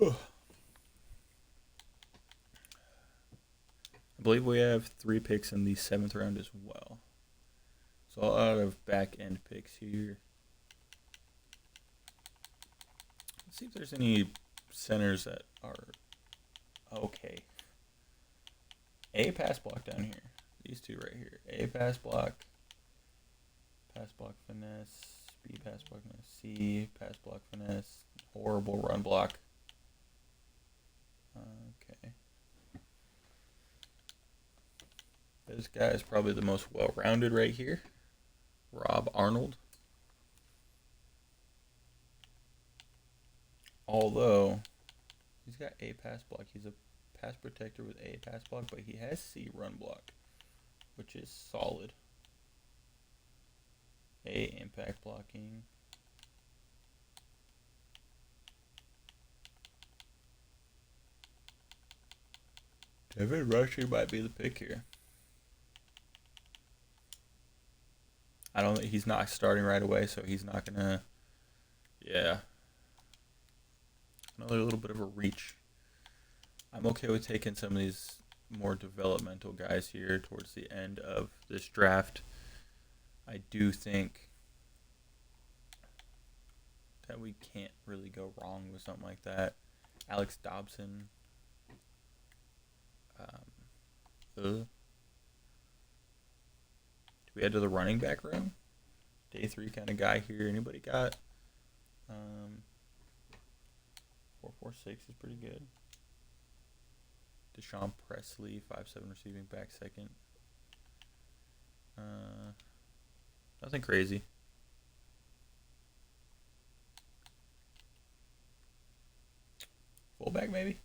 I believe we have 3 picks in the 7th round as well. So a lot of back end picks here. Let's see if there's any centers that are okay. A pass block down here. These 2 right here. A pass block finesse. B pass block finesse. C pass block finesse. Horrible run block. Okay. This guy is probably the most well-rounded right here. Rob Arnold. Although, he's got A pass block. He's a pass protector with A pass block, but he has C run block, which is solid. A impact blocking. Devin Rushing might be the pick here. I don't. He's not starting right away, so he's not gonna. Yeah. Another little bit of a reach. I'm okay with taking some of these more developmental guys here towards the end of this draft. I do think that we can't really go wrong with something like that. Alex Dobson. Do we head to the running back room? Day 3 kind of guy here. Anybody got 4.46 is pretty good. Deshaun Presley, 5'7" receiving back second. Nothing crazy. Fullback maybe?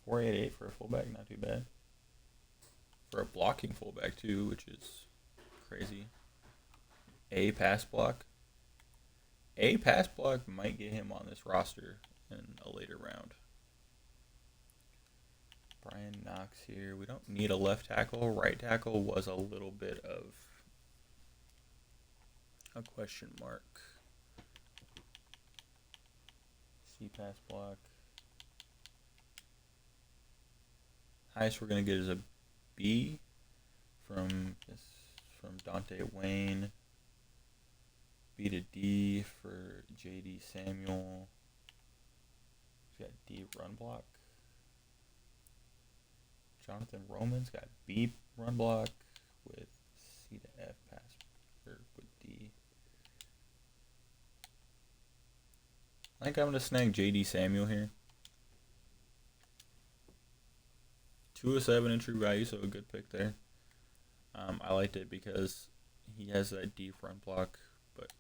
4.88 for a fullback, not too bad. For a blocking fullback too, which is crazy. A pass block. A pass block might get him on this roster in a later round. Brian Knox here. We don't need a left tackle. Right tackle was a little bit of a question mark. C pass block. Highest we're gonna get is a B from Dante Wayne. B to D for JD Samuel. He's got D run block. Jonathan Roman's got B run block with C to F pass or with D. I think I'm gonna snag JD Samuel here. 207 in true value, so a good pick there. I liked it because he has that D front block, but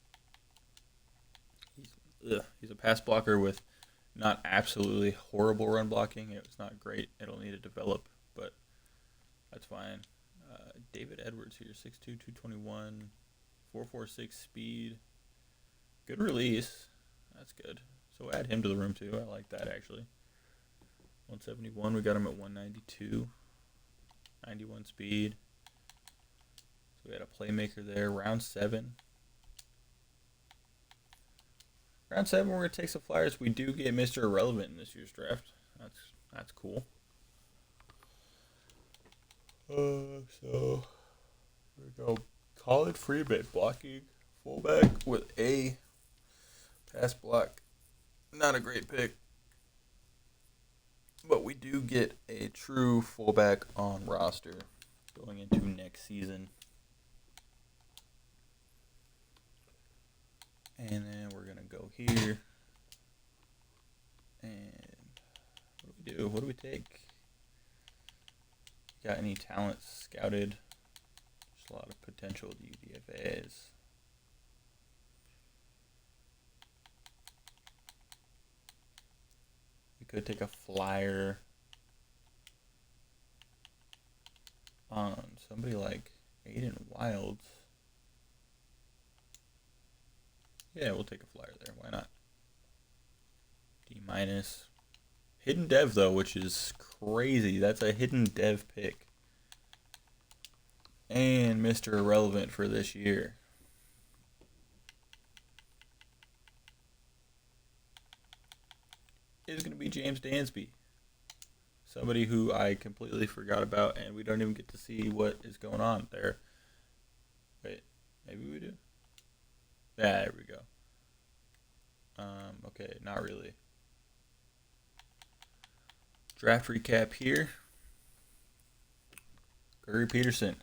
he's a pass blocker with not absolutely horrible run blocking. It was not great. It'll need to develop, but that's fine. David Edwards here, 6'2", 221, 4.46 speed. Good release. That's good. So add him to the room too. I like that actually. 171. We got him at 192. 91 speed. So we had a playmaker there. Round 7. Round 7, we're going to take some flyers. We do get Mr. Irrelevant in this year's draft. That's cool. So here we go. Colin Freeman, blocking fullback with a pass block. Not a great pick. But we do get a true fullback on roster going into next season. And then we're going to go here. And what do we do? What do we take? Got any talent scouted? There's a lot of potential UDFAs. We could take a flyer on somebody like Aiden Wilds. Yeah, we'll take a flyer there. Why not? D-. Hidden dev, though, which is crazy. That's a hidden dev pick. And Mr. Irrelevant for this year. Is going to be James Dansby. Somebody who I completely forgot about, and we don't even get to see what is going on there. Wait, maybe we do? Yeah, there we go. Okay, not really. Draft recap here. Curry Peterson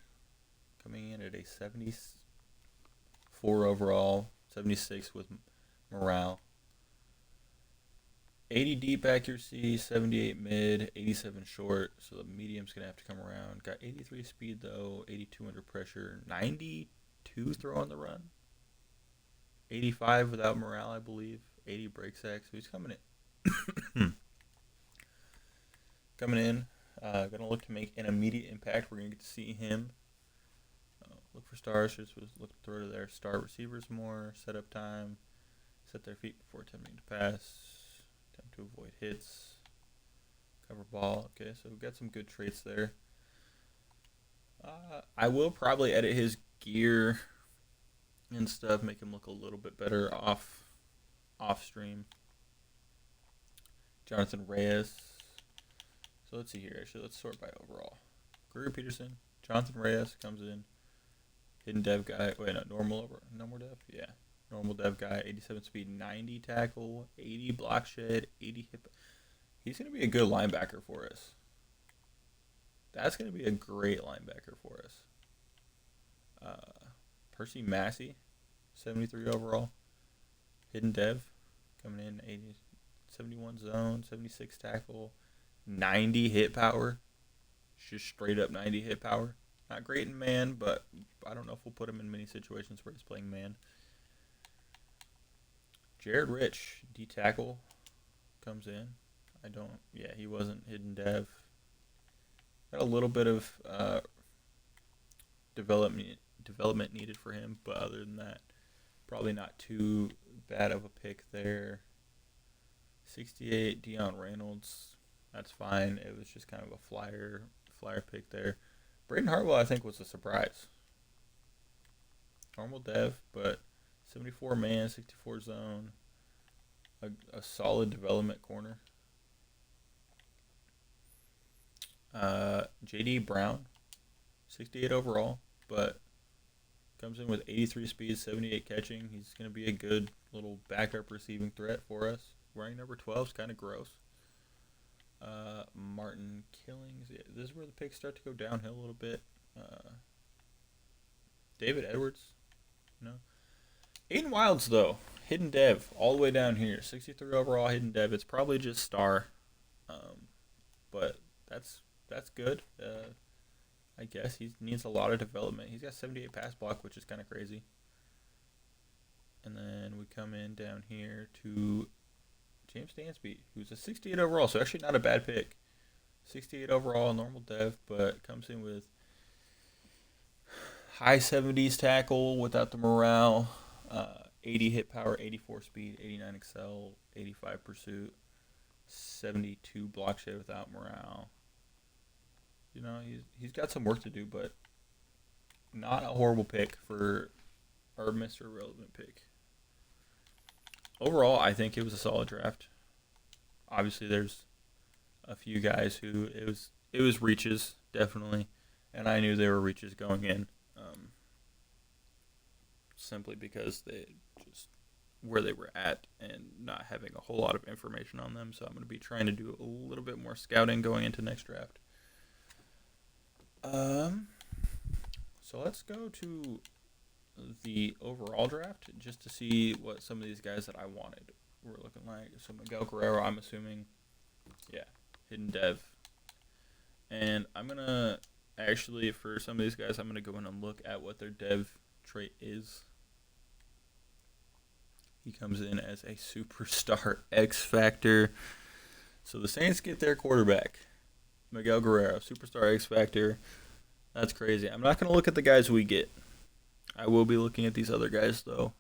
coming in at a 74 overall, 76 with morale. 80 deep accuracy, 78 mid, 87 short, so the medium's going to have to come around. Got 83 speed, though, 82 under pressure, 92 throw on the run, 85 without morale, I believe, 80 break sacks, so he's coming in. Going to look to make an immediate impact. We're going to get to see him. Look for stars, just look to throw to their star receivers more, setup time, set their feet before attempting to pass. Attempt to avoid hits. Cover ball. Okay, so we've got some good traits there. I will probably edit his gear and stuff, make him look a little bit better off stream. Jonathan Reyes. So let's see here. Actually, let's sort by overall. Greer Peterson, Jonathan Reyes comes in. Hidden dev guy. Wait, no, normal dev. Yeah, normal dev guy. 87 speed, 90 tackle, 80 block shed, 80 hip. He's gonna be a good linebacker for us. That's gonna be a great linebacker for us. Percy Massey, 73 overall. Hidden dev, coming in 80, 71 zone, 76 tackle, 90 hit power. Just straight up 90 hit power. Not great in man, but I don't know if we'll put him in many situations where he's playing man. Jared Rich, D tackle, comes in. He wasn't hidden dev. Got a little bit of development needed for him, but other than that, probably not too bad of a pick there. 68, Deion Reynolds, that's fine. It was just kind of a flyer pick there. Braden Hartwell, I think, was a surprise. Normal dev, but 74 man, 64 zone, a solid development corner. J.D. Brown, 68 overall, but comes in with 83 speed, 78 catching. He's going to be a good little backup receiving threat for us. Wearing number 12 is kind of gross. Martin Killings. Yeah, this is where the picks start to go downhill a little bit. David Edwards. No. Aiden Wilds, though. Hidden dev all the way down here. 63 overall hidden dev. It's probably just star. But that's good. I guess he needs a lot of development. He's got 78 pass block, which is kind of crazy. And then we come in down here to James Dansby, who's a 68 overall, so actually not a bad pick. 68 overall, normal dev, but comes in with high 70s tackle without the morale, 80 hit power, 84 speed, 89 excel, 85 pursuit, 72 block shed without morale. You know, he's got some work to do, but not a horrible pick for our Mr. Relevant pick. Overall, I think it was a solid draft. Obviously, there's a few guys who it was reaches, definitely, and I knew they were reaches going in, simply because they just where they were at and not having a whole lot of information on them. So I'm going to be trying to do a little bit more scouting going into next draft. So let's go to the overall draft just to see what some of these guys that I wanted were looking like. So Miguel Guerrero, I'm assuming, yeah, hidden dev. And I'm going to actually, for some of these guys, I'm going to go in and look at what their dev trait is. He comes in as a superstar X Factor. So the Saints get their quarterback, Miguel Guerrero, superstar X Factor. That's crazy. I'm not going to look at the guys we get. I will be looking at these other guys, though,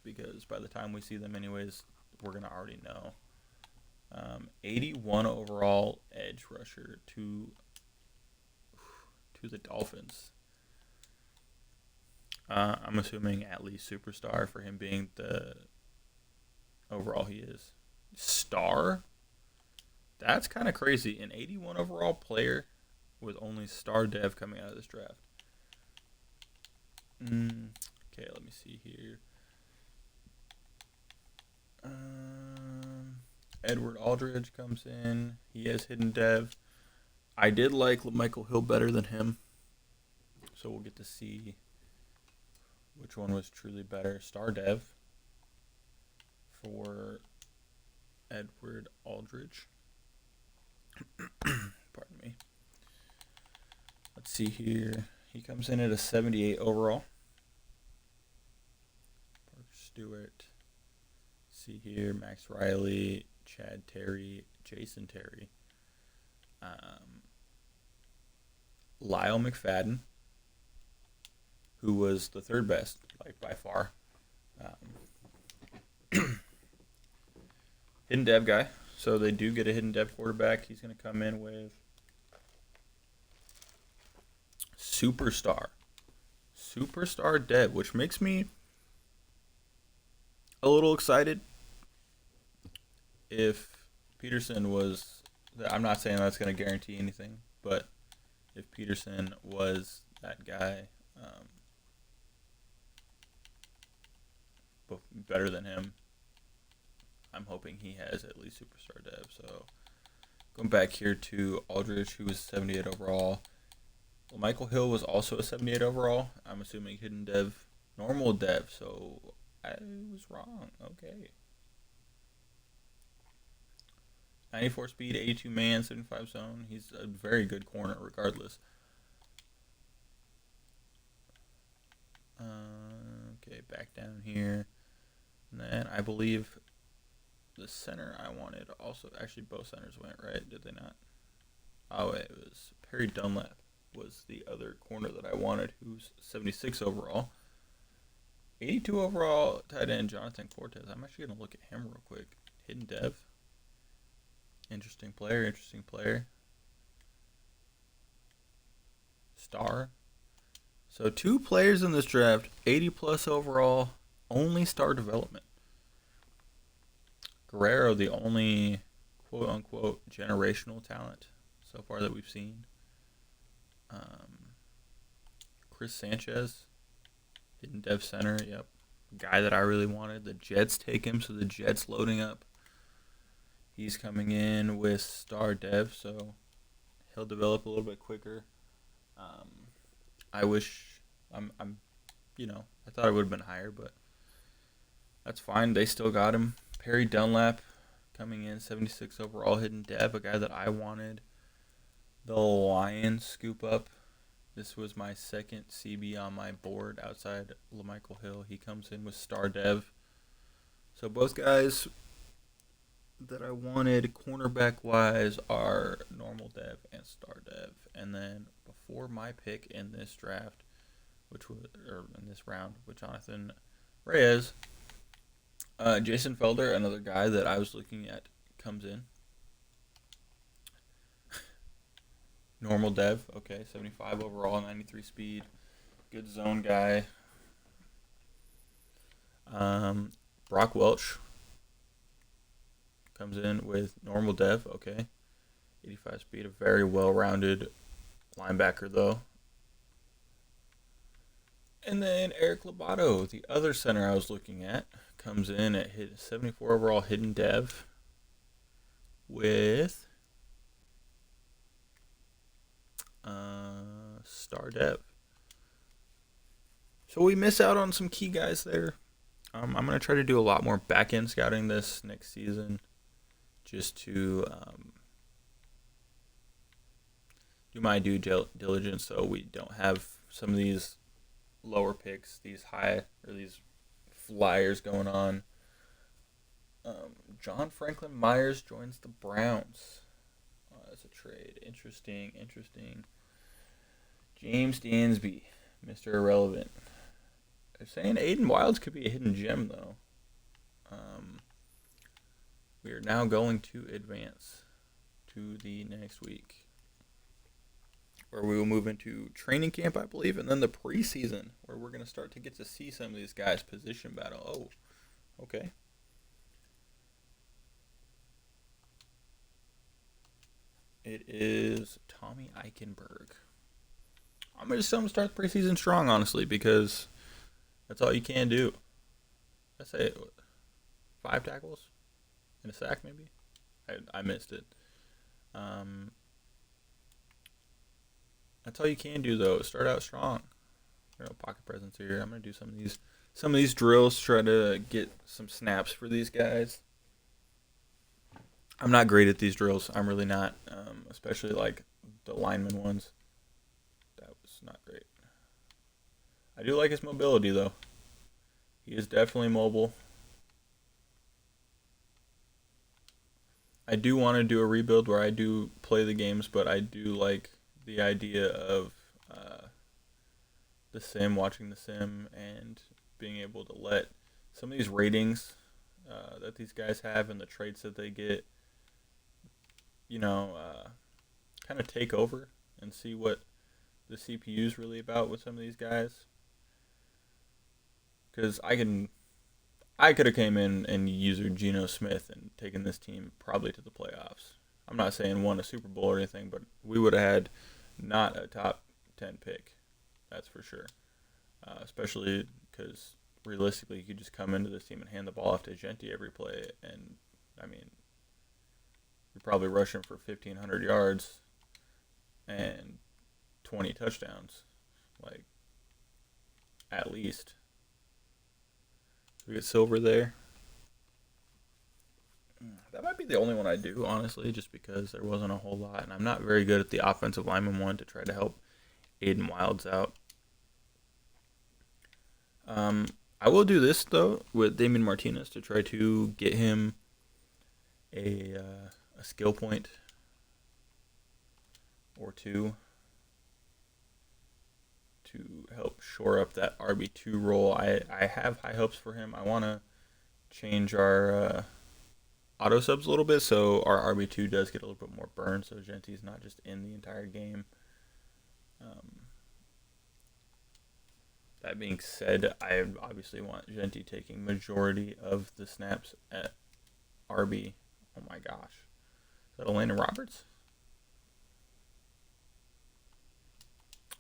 because by the time we see them anyways, we're going to already know. 81 overall edge rusher to the Dolphins. I'm assuming at least superstar for him being the overall he is. Star? That's kind of crazy. An 81 overall player with only star dev coming out of this draft. Okay, let me see here. Edward Aldridge comes in. He has hidden dev. I did like Michael Hill better than him. So we'll get to see which one was truly better. Star dev for Edward Aldridge. Pardon me. Let's see here. He comes in at a 78 overall. Parker Stewart. See here, Max Riley, Chad Terry, Jason Terry. Lyle McFadden, who was the third best, like by far. Hidden dev guy, So they do get a hidden depth quarterback. He's going to come in with superstar dev, which makes me a little excited. If Peterson was, I'm not saying that's going to guarantee anything, but if Peterson was that guy, better than him, I'm hoping he has at least superstar dev. So going back here to Aldridge, who was 78 overall. Michael Hill was also a 78 overall. I'm assuming hidden dev, normal dev. So I was wrong. Okay. 94 speed, 82 man, 75 zone. He's a very good corner regardless. Okay, back down here. And then I believe the center I wanted also, actually both centers went, right? Did they not? Oh, it was Perry Dunlap was the other corner that I wanted, who's 76 overall. 82 overall tight end Jonathan Cortez. I'm actually going to look at him real quick. Hidden dev. Interesting player. Star. So 2 players in this draft, 80 plus overall, only star development. Guerrero, the only quote-unquote generational talent so far that we've seen. Chris Sanchez, hidden dev center, yep. Guy that I really wanted. The Jets take him, so the Jets loading up. He's coming in with star dev, so he'll develop a little bit quicker. I wish I'm I thought it would have been higher, but that's fine. They still got him. Perry Dunlap coming in, 76 overall, hidden dev, a guy that I wanted. The Lions scoop up. This was my second CB on my board outside LaMichael Hill. He comes in with star dev. So both guys that I wanted cornerback-wise are normal dev and star dev. And then before my pick in this draft, in this round, with Jonathan Reyes, Jason Felder, another guy that I was looking at, comes in. Normal dev, okay, 75 overall, 93 speed, good zone guy. Brock Welch comes in with normal dev, okay, 85 speed, a very well-rounded linebacker though. And then Eric Lobato, the other center I was looking at, comes in at 74 overall, hidden dev with star dev. So we miss out on some key guys there. I'm going to try to do a lot more back-end scouting this next season, just to do my due diligence so we don't have some of these lower picks, these high, or these flyers going on. John Franklin Myers joins the Browns as a trade. Interesting. James Dansby, Mr. Irrelevant. They're saying Aiden Wilds could be a hidden gem, though. We are now going to advance to the next week, where we will move into training camp, I believe, and then the preseason, where we're going to start to get to see some of these guys position battle. Oh, okay. It is Tommy Eichenberg. I'm going to just start the preseason strong, honestly, because that's all you can do. I say 5 tackles and a sack, maybe. I missed it. That's all you can do, though. Start out strong. Pocket presence here. I'm gonna do some of these drills. Try to get some snaps for these guys. I'm not great at these drills. I'm really not, especially like the lineman ones. That was not great. I do like his mobility, though. He is definitely mobile. I do want to do a rebuild where I do play the games, but I do like the idea of the sim, watching the sim, and being able to let some of these ratings that these guys have and the traits that they get kind of take over and see what the CPU is really about with some of these guys. Because I could have came in and used Geno Smith and taken this team probably to the playoffs. I'm not saying won a Super Bowl or anything, but we would have had not a top 10 pick. That's for sure. Especially because realistically, you could just come into this team and hand the ball off to Genti every play, and I mean, you're probably rushing for 1,500 yards and 20 touchdowns, like at least. We get Silver there. That might be the only one I do, honestly, just because there wasn't a whole lot, and I'm not very good at the offensive lineman one to try to help Aiden Wilds out. I will do this though with Damien Martinez to try to get him a skill point or two to help shore up that RB2 role. I have high hopes for him. I want to change our auto subs a little bit so our RB2 does get a little bit more burn, so Genti's not just in the entire game. That being said, I obviously want Genti taking majority of the snaps at RB. Oh my gosh. Is that Elena Roberts?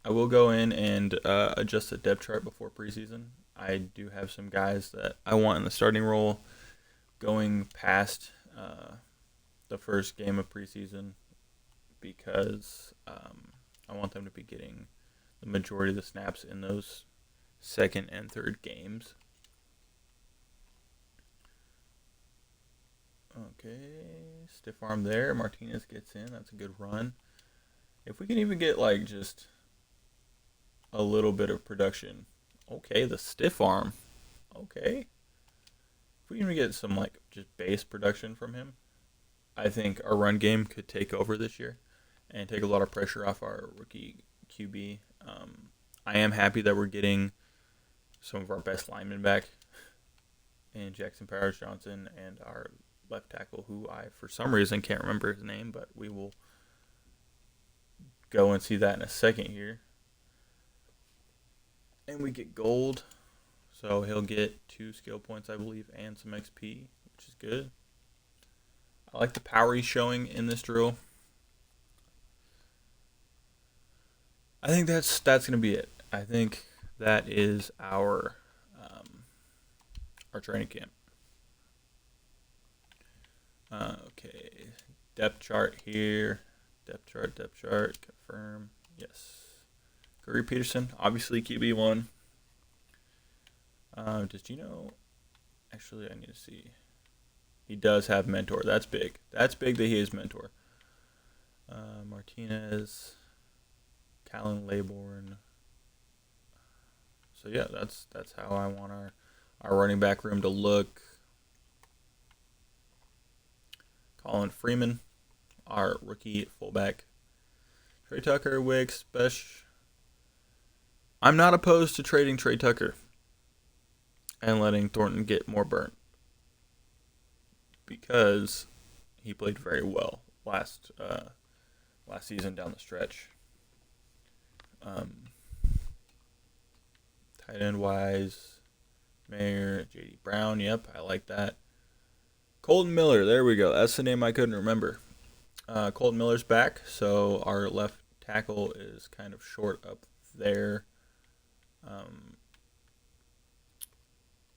I will go in and adjust the depth chart before preseason. I do have some guys that I want in the starting role going past the first game of preseason because I want them to be getting the majority of the snaps in those second and third games. Okay, stiff arm there. Martinez gets in. That's a good run. If we can even get like just a little bit of production. Okay, the stiff arm. Okay. If we can even get some like just base production from him, I think our run game could take over this year and take a lot of pressure off our rookie QB. I am happy that we're getting some of our best linemen back in Jackson Powers Johnson and our left tackle, who I, for some reason, can't remember his name, but we will go and see that in a second here. And we get gold, so he'll get 2 skill points, I believe, and some XP, which is good. I like the power he's showing in this drill. I think that's going to be it. I think that is our training camp. Okay, depth chart here. Depth chart, confirm. Yes. Curry Peterson, obviously QB1. Does Gino? Actually, I need to see. He does have mentor. That's big. That's big that he is mentor. Martinez, Callan Laybourne. So yeah, that's how I want our running back room to look. Colin Freeman, our rookie fullback. Trey Tucker, Wicks, Besh. I'm not opposed to trading Trey Tucker and letting Thornton get more burn because he played very well last season down the stretch. Tight end wise, Mayer, J.D. Brown. Yep, I like that. Colton Miller, there we go. That's the name I couldn't remember. Colton Miller's back, so our left tackle is kind of short up there.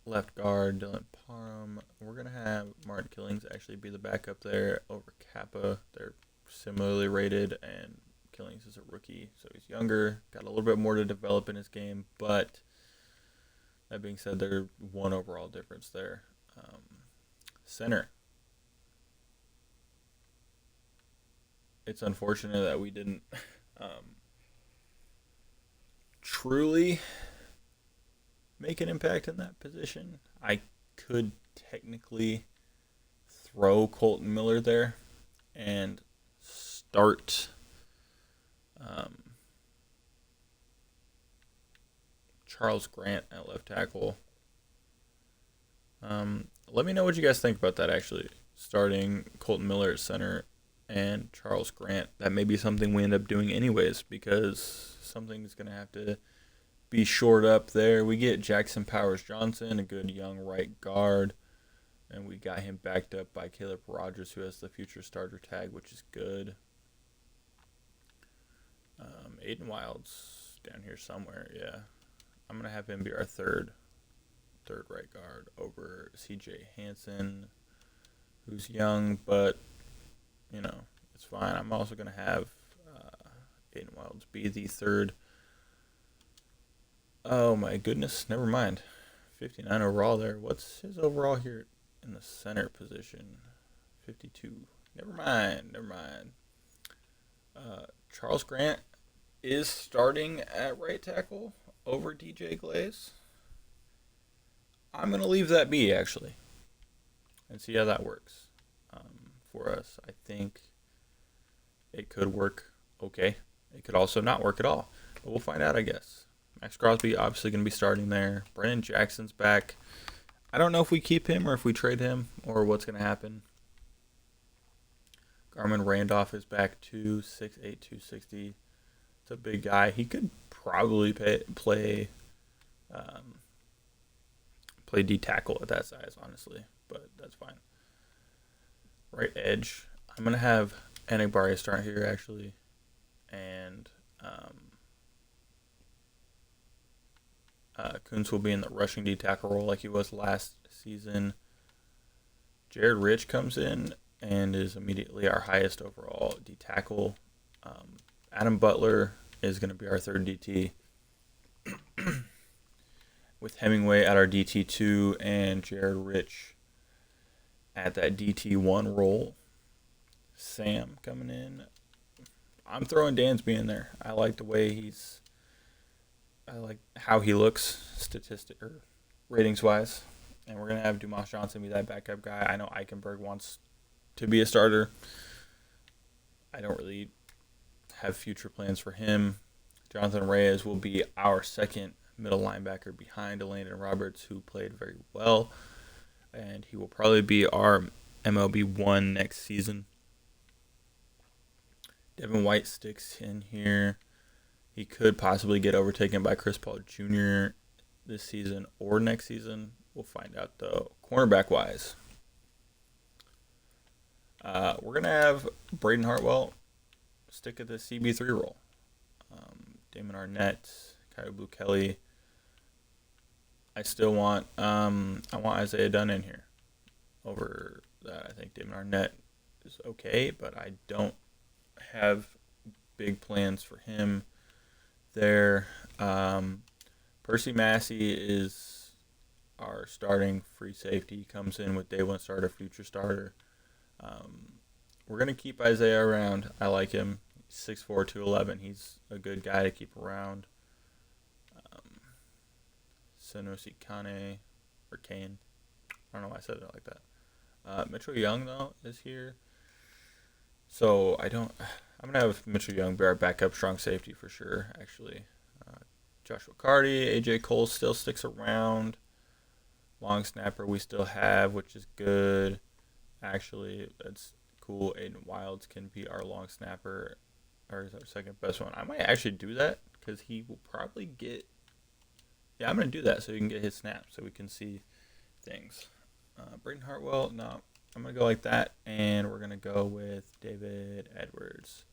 Left guard, Dylan Parham. We're going to have Martin Killings actually be the backup there over Kappa. They're similarly rated, and Killings is a rookie, so he's younger, got a little bit more to develop in his game, but that being said, there's one overall difference there. Center. It's unfortunate that we didn't truly make an impact in that position. I could technically throw Colton Miller there and start Charles Grant at left tackle. Let me know what you guys think about that, actually. Starting Colton Miller at center and Charles Grant. That may be something we end up doing anyways because something's going to have to be shored up there. We get Jackson Powers Johnson, a good young right guard, and we got him backed up by Caleb Rogers, who has the future starter tag, which is good. Aiden Wild's down here somewhere, yeah. I'm going to have him be our third right guard over CJ Hansen, who's young, but, it's fine. I'm also going to have Aiden Wilds be the third. Oh, my goodness. Never mind. 59 overall there. What's his overall here in the center position? 52. Never mind. Charles Grant is starting at right tackle over DJ Glaze. I'm going to leave that be, actually, and see how that works for us. I think it could work okay. It could also not work at all. But we'll find out, I guess. Max Crosby obviously going to be starting there. Brennan Jackson's back. I don't know if we keep him or if we trade him or what's going to happen. Garmin Randolph is back too, 6'8", 260. It's a big guy. He could probably play D tackle at that size, honestly, but that's fine. Right edge. I'm going to have Enigbari start here, actually, and Kuntz will be in the rushing D tackle role like he was last season. Jared Rich comes in and is immediately our highest overall D tackle. Adam Butler is going to be our third DT. With Hemingway at our DT2 and Jared Rich at that DT1 role. Sam coming in. I'm throwing Dansby in there. I like the way I like how he looks ratings wise. And we're going to have Dumas Johnson be that backup guy. I know Eichenberg wants to be a starter. I don't really have future plans for him. Jonathan Reyes will be our second middle linebacker behind Landon Roberts, who played very well. And he will probably be our MLB 1 next season. Devin White sticks in here. He could possibly get overtaken by Chris Paul Jr. this season or next season. We'll find out, though. Cornerback-wise, we're going to have Braden Hartwell stick at the CB3 role. Damon Arnett, Kaibu Kelly. I still want I want Isaiah Dunn in here over that. I think Damon Arnett is okay, but I don't have big plans for him there. Percy Massey is our starting free safety. He comes in with day one starter, future starter. We're going to keep Isaiah around. I like him. 6'4", 211. He's a good guy to keep around. Sonosi Kane, or Kane. I don't know why I said it like that. Mitchell Young, though, is here. So I'm going to have Mitchell Young be our backup strong safety for sure, actually. Joshua Carty, AJ Cole still sticks around. Long snapper we still have, which is good. Actually, that's cool. Aiden Wilds can be our long snapper, or is our second best one. I might actually do that because he will probably get. Yeah, I'm going to do that so you can get his snaps so we can see things. Braden Hartwell, no, I'm going to go like that, and we're going to go with David Edwards.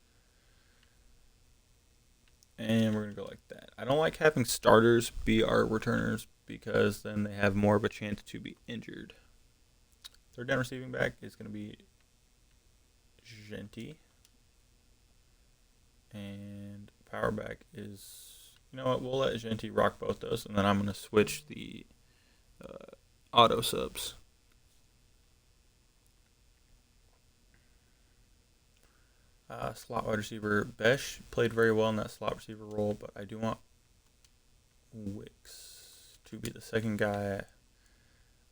And we're going to go like that. I don't like having starters be our returners because then they have more of a chance to be injured. Third down receiving back is going to be Genty. And power back is, you know what, we'll let Genty rock both those. And then I'm going to switch the auto subs. Slot wide receiver Besh played very well in that slot receiver role, but I do want Wicks to be the second guy.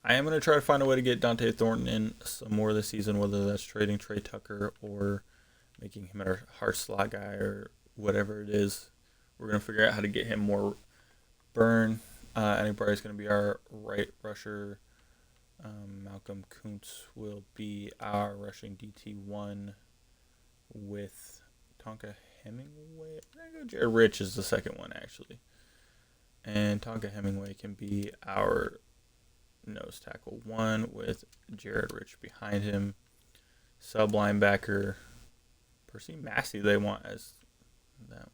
I am going to try to find a way to get Dante Thornton in some more this season, whether that's trading Trey Tucker or making him a hard slot guy or whatever it is. We're going to figure out how to get him more burn. Anybody's going to be our right rusher. Malcolm Kuntz will be our rushing DT1. with Tonka Hemingway. I go Jared Rich is the second one, actually. And Tonka Hemingway can be our nose tackle 1 with Jared Rich behind him. Sub linebacker Percy Massey they want as that.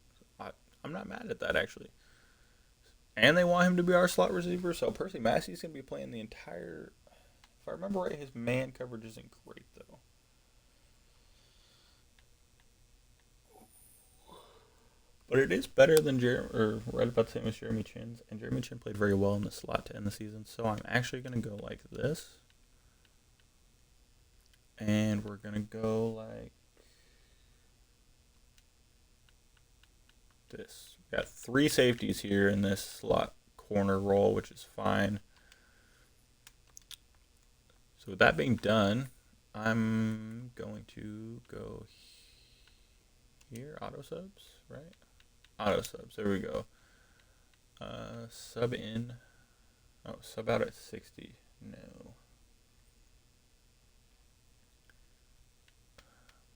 I'm not mad at that, actually. And they want him to be our slot receiver, so Percy Massey's going to be playing the entire... If I remember right, his man coverage isn't great, though. But it is better than right about the same as Jeremy Chin's. And Jeremy Chin played very well in the slot to end the season. So I'm actually going to go like this. And we're going to go like this. We got 3 safeties here in this slot corner role, which is fine. So with that being done, I'm going to go here. Auto subs, right? Auto subs. There we go. Sub in. Oh, sub out at 60. No.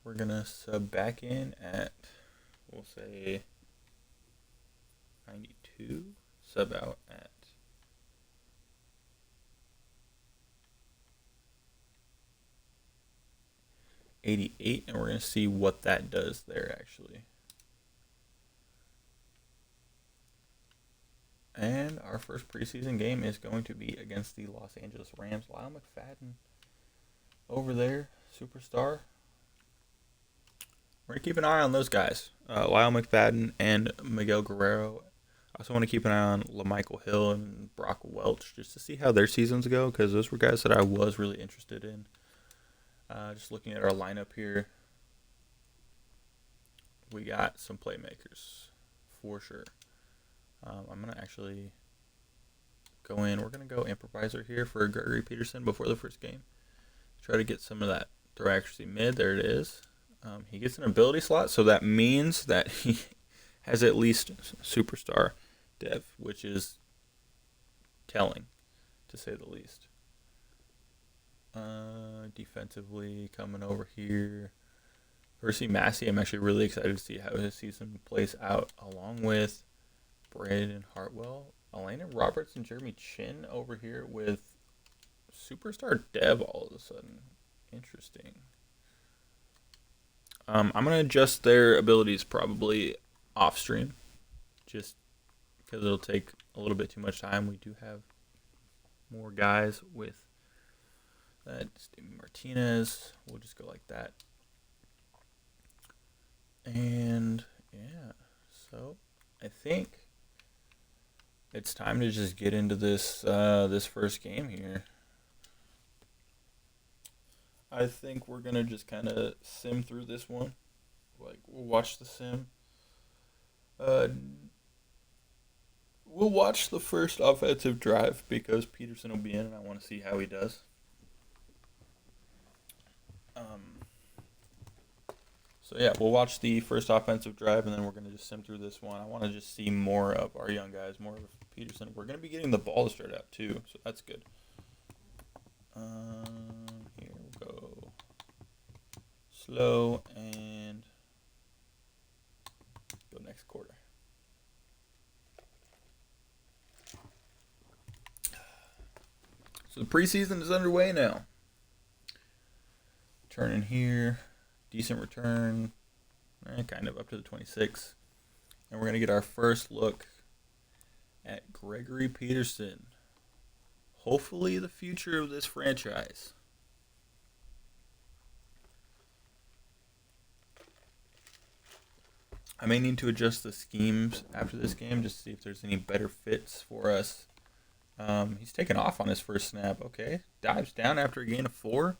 We're going to sub back in at, we'll say, 92. Sub out at 88. And we're going to see what that does there, actually. And our first preseason game is going to be against the Los Angeles Rams. Lyle McFadden over there, superstar. We're going to keep an eye on those guys. Lyle McFadden and Miguel Guerrero. I also want to keep an eye on LaMichael Hill and Brock Welch just to see how their seasons go, because those were guys that I was really interested in. Just looking at our lineup here, we got some playmakers for sure. I'm going to actually go in. We're going to go improviser here for Gregory Peterson before the first game. Try to get some of that throw accuracy mid. There it is. He gets an ability slot, so that means that he has at least superstar dev, which is telling, to say the least. Defensively, coming over here, Percy Massey. I'm actually really excited to see how his season plays out, along with Braden Hartwell, Elena Roberts, and Jeremy Chin over here with superstar dev all of a sudden. Interesting. I'm going to adjust their abilities probably off stream, just because it'll take a little bit too much time. We do have more guys with that. Steven Martinez. We'll just go like that. And yeah, so I think it's time to just get into this this first game here. I think we're gonna just kind of sim through this one. Like, we'll watch the sim. We'll watch the first offensive drive because Peterson will be in, and I want to see how he does. So yeah, we'll watch the first offensive drive, and then we're gonna just sim through this one. I want to just see more of our young guys, more of Peterson. We're gonna be getting the ball to start out too, so that's good. Here we go. Slow and go next quarter. So the preseason is underway now. Turn in here, decent return, kind of up to the 26. And we're going to get our first look at Gregory Peterson. Hopefully the future of this franchise. I may need to adjust the schemes after this game just to see if there's any better fits for us. He's taken off on his first snap. Okay. Dives down after a gain of 4.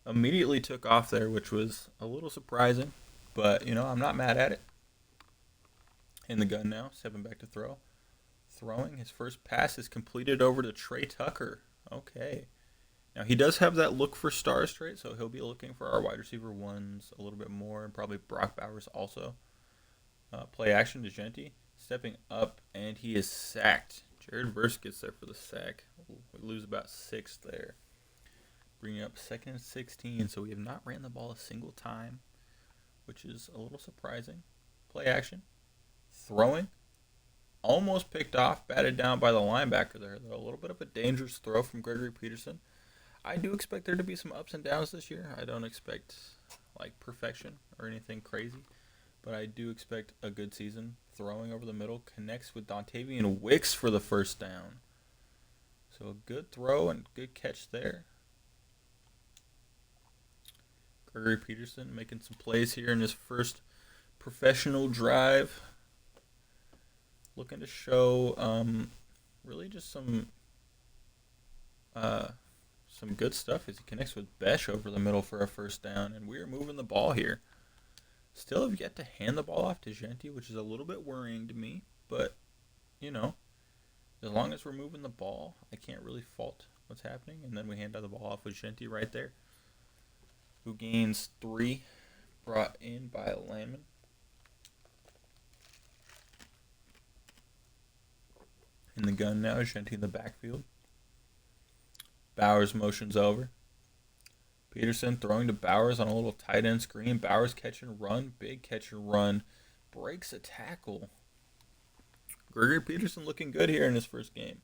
Immediately took off there, which was a little surprising. But, you know, I'm not mad at it. In the gun now. Stepping back to throw. Throwing. His first pass is completed over to Trey Tucker. Okay. Now, he does have that look for stars trait, so he'll be looking for our wide receiver ones a little bit more, and probably Brock Bowers also. Play action to Genti. Stepping up, and he is sacked. Jared Verse gets there for the sack. We lose about 6 there. Bringing up 2nd and 16, so we have not ran the ball a single time. which is a little surprising. Play action, throwing, almost picked off, batted down by the linebacker there, though. A little bit of a dangerous throw from Gregory Peterson. I do expect there to be some ups and downs this year. I don't expect like perfection or anything crazy, but I do expect a good season. Throwing over the middle, connects with Dontavian Wicks for the first down. So a good throw and good catch there. Gregory Peterson making some plays here in his first professional drive. Looking to show really just some good stuff as he connects with Besh over the middle for a first down, and we are moving the ball here. Still have yet to hand the ball off to Genti, which is a little bit worrying to me, but, you know, as long as we're moving the ball, I can't really fault what's happening, and then we hand the ball off with Genti right there, who gains 3, brought in by Landman. In the gun now, Genti in the backfield. Bowers motions over. Peterson throwing to Bowers on a little tight end screen. Bowers catch and run. Big catch and run. Breaks a tackle. Gregory Peterson looking good here in his first game.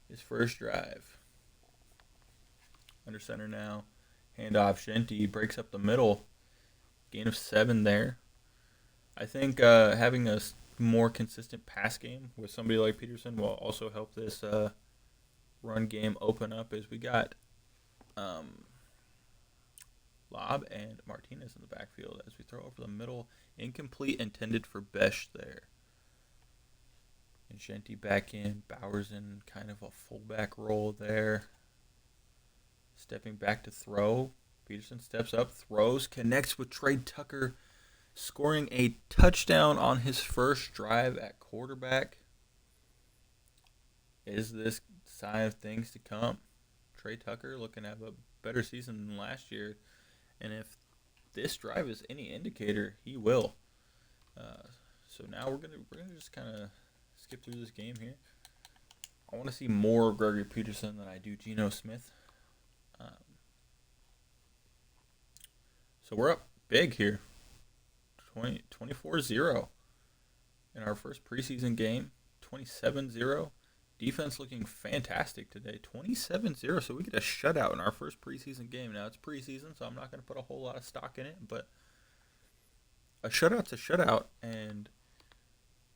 His first drive. Under center now. Handoff. Genti breaks up the middle. Gain of 7 there. I think having a more consistent pass game with somebody like Peterson will also help this run game open up, as we got Lob and Martinez in the backfield as we throw over the middle. Incomplete, intended for Besh there. And Genti back in. Bowers in kind of a fullback role there. Stepping back to throw. Peterson steps up, throws, connects with Trey Tucker, scoring a touchdown on his first drive at quarterback. Is this sign of things to come? Trey Tucker looking to have a better season than last year, and if this drive is any indicator, he will. So now we're gonna just kind of skip through this game here. I want to see more Gregory Peterson than I do Geno Smith. So we're up big here, 24-0 in our first preseason game, 27-0. Defense looking fantastic today, 27-0. So we get a shutout in our first preseason game. Now, it's preseason, so I'm not going to put a whole lot of stock in it, but a shutout's a shutout. And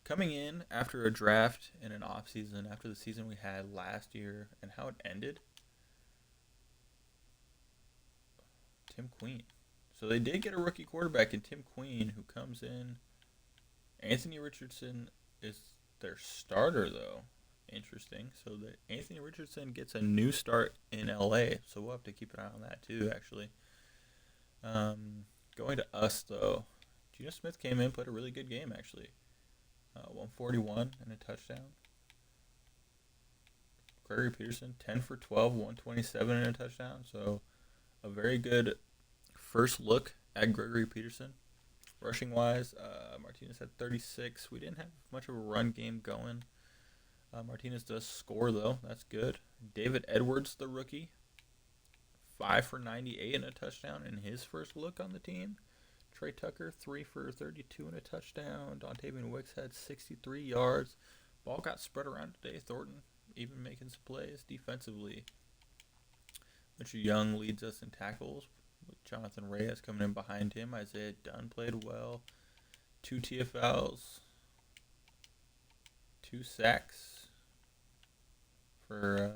coming in after a draft in an offseason, after the season we had last year and how it ended, Tim Queen. So they did get a rookie quarterback in Tim Queen, who comes in. Anthony Richardson is their starter, though. Interesting. So Anthony Richardson gets a new start in LA, so we'll have to keep an eye on that too, actually. Going to us, though. Geno Smith came in, played a really good game, actually. 141 and a touchdown. Gregory Peterson, 10 for 12, 127 and a touchdown. So a very good first look at Gregory Peterson. Rushing-wise, Martinez had 36. We didn't have much of a run game going. Martinez does score, though. That's good. David Edwards, the rookie, 5 for 98 and a touchdown in his first look on the team. Trey Tucker, 3 for 32 and a touchdown. Dontavian Wicks had 63 yards. Ball got spread around today. Thornton even making some plays defensively. Mitchell Young leads us in tackles, with Jonathan Reyes coming in behind him. Isaiah Dunn played well. 2 TFLs. 2 sacks for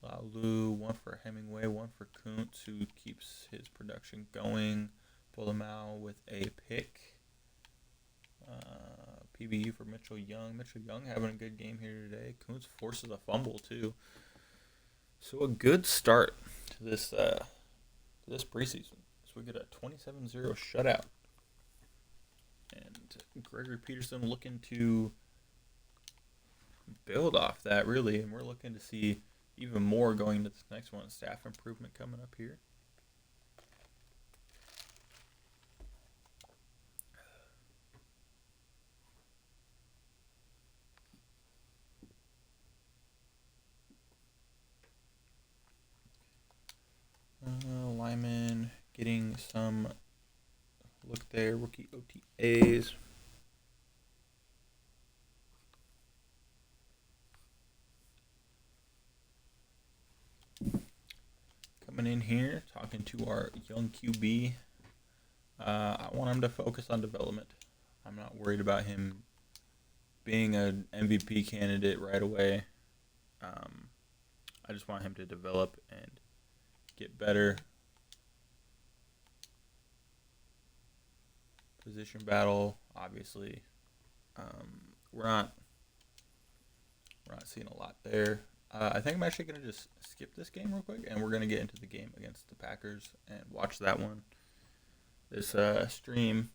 Laulu, 1 for Hemingway, 1 for Kuntz, who keeps his production going. Polamalu with a pick. PBU for Mitchell Young. Mitchell Young having a good game here today. Kuntz forces a fumble, too. So a good start to this preseason. So we get a 27-0 shutout. And Gregory Peterson looking to build off that, really, and we're looking to see even more going into this next one. Staff improvement coming up here. Lyman getting some look there. Rookie OTAs. Coming in here, talking to our young QB. I want him to focus on development. I'm not worried about him being an MVP candidate right away. I just want him to develop and get better. Position battle, obviously. We're not seeing a lot there. I think I'm actually going to just skip this game real quick, and we're going to get into the game against the Packers and watch that one. This stream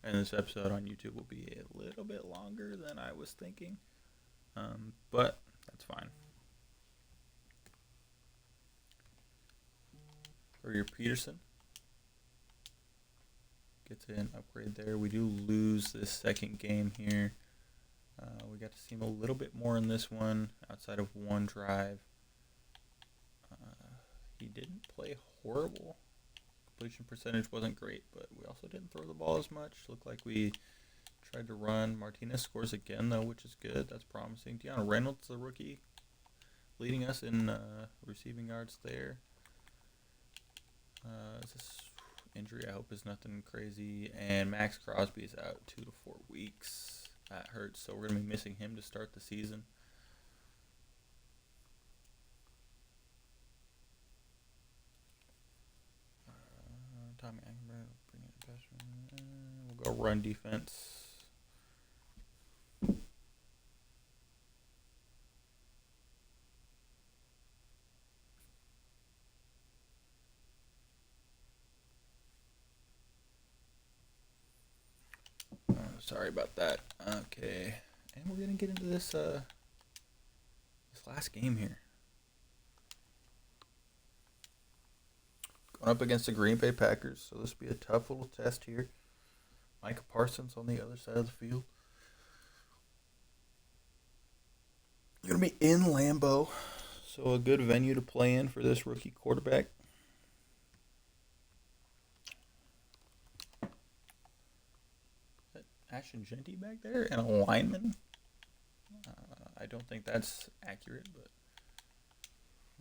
and this episode on YouTube will be a little bit longer than I was thinking, but that's fine. For your Peterson, gets an upgrade there. We do lose this second game here. We got to see him a little bit more in this one, outside of one drive. He didn't play horrible. Completion percentage wasn't great, but we also didn't throw the ball as much. Looked like we tried to run. Martinez scores again, though, which is good. That's promising. Deanna Reynolds, the rookie, leading us in receiving yards there. This injury, I hope, is nothing crazy. And Max Crosby's out 2 to 4 weeks. That hurts, so we're going to be missing him to start the season. Tommy Ackenberg, bring it past. We'll go run defense. Sorry about that. Okay, and we're gonna get into this last game here. Going up against the Green Bay Packers, so this will be a tough little test here. Micah Parsons on the other side of the field. You're gonna be in Lambeau, so a good venue to play in for this rookie quarterback. Ashton Genty back there and a lineman. I don't think that's accurate, but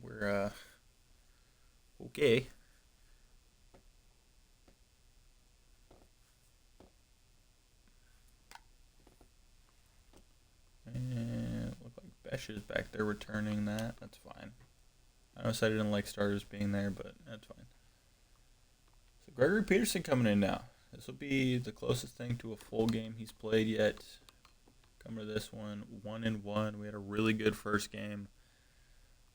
we're okay. And it looked like Besh is back there returning that. That's fine. I know I said I didn't like starters being there, but that's fine. So Gregory Peterson coming in now. This will be the closest thing to a full game he's played yet. Coming to this one, 1-1. We had a really good first game.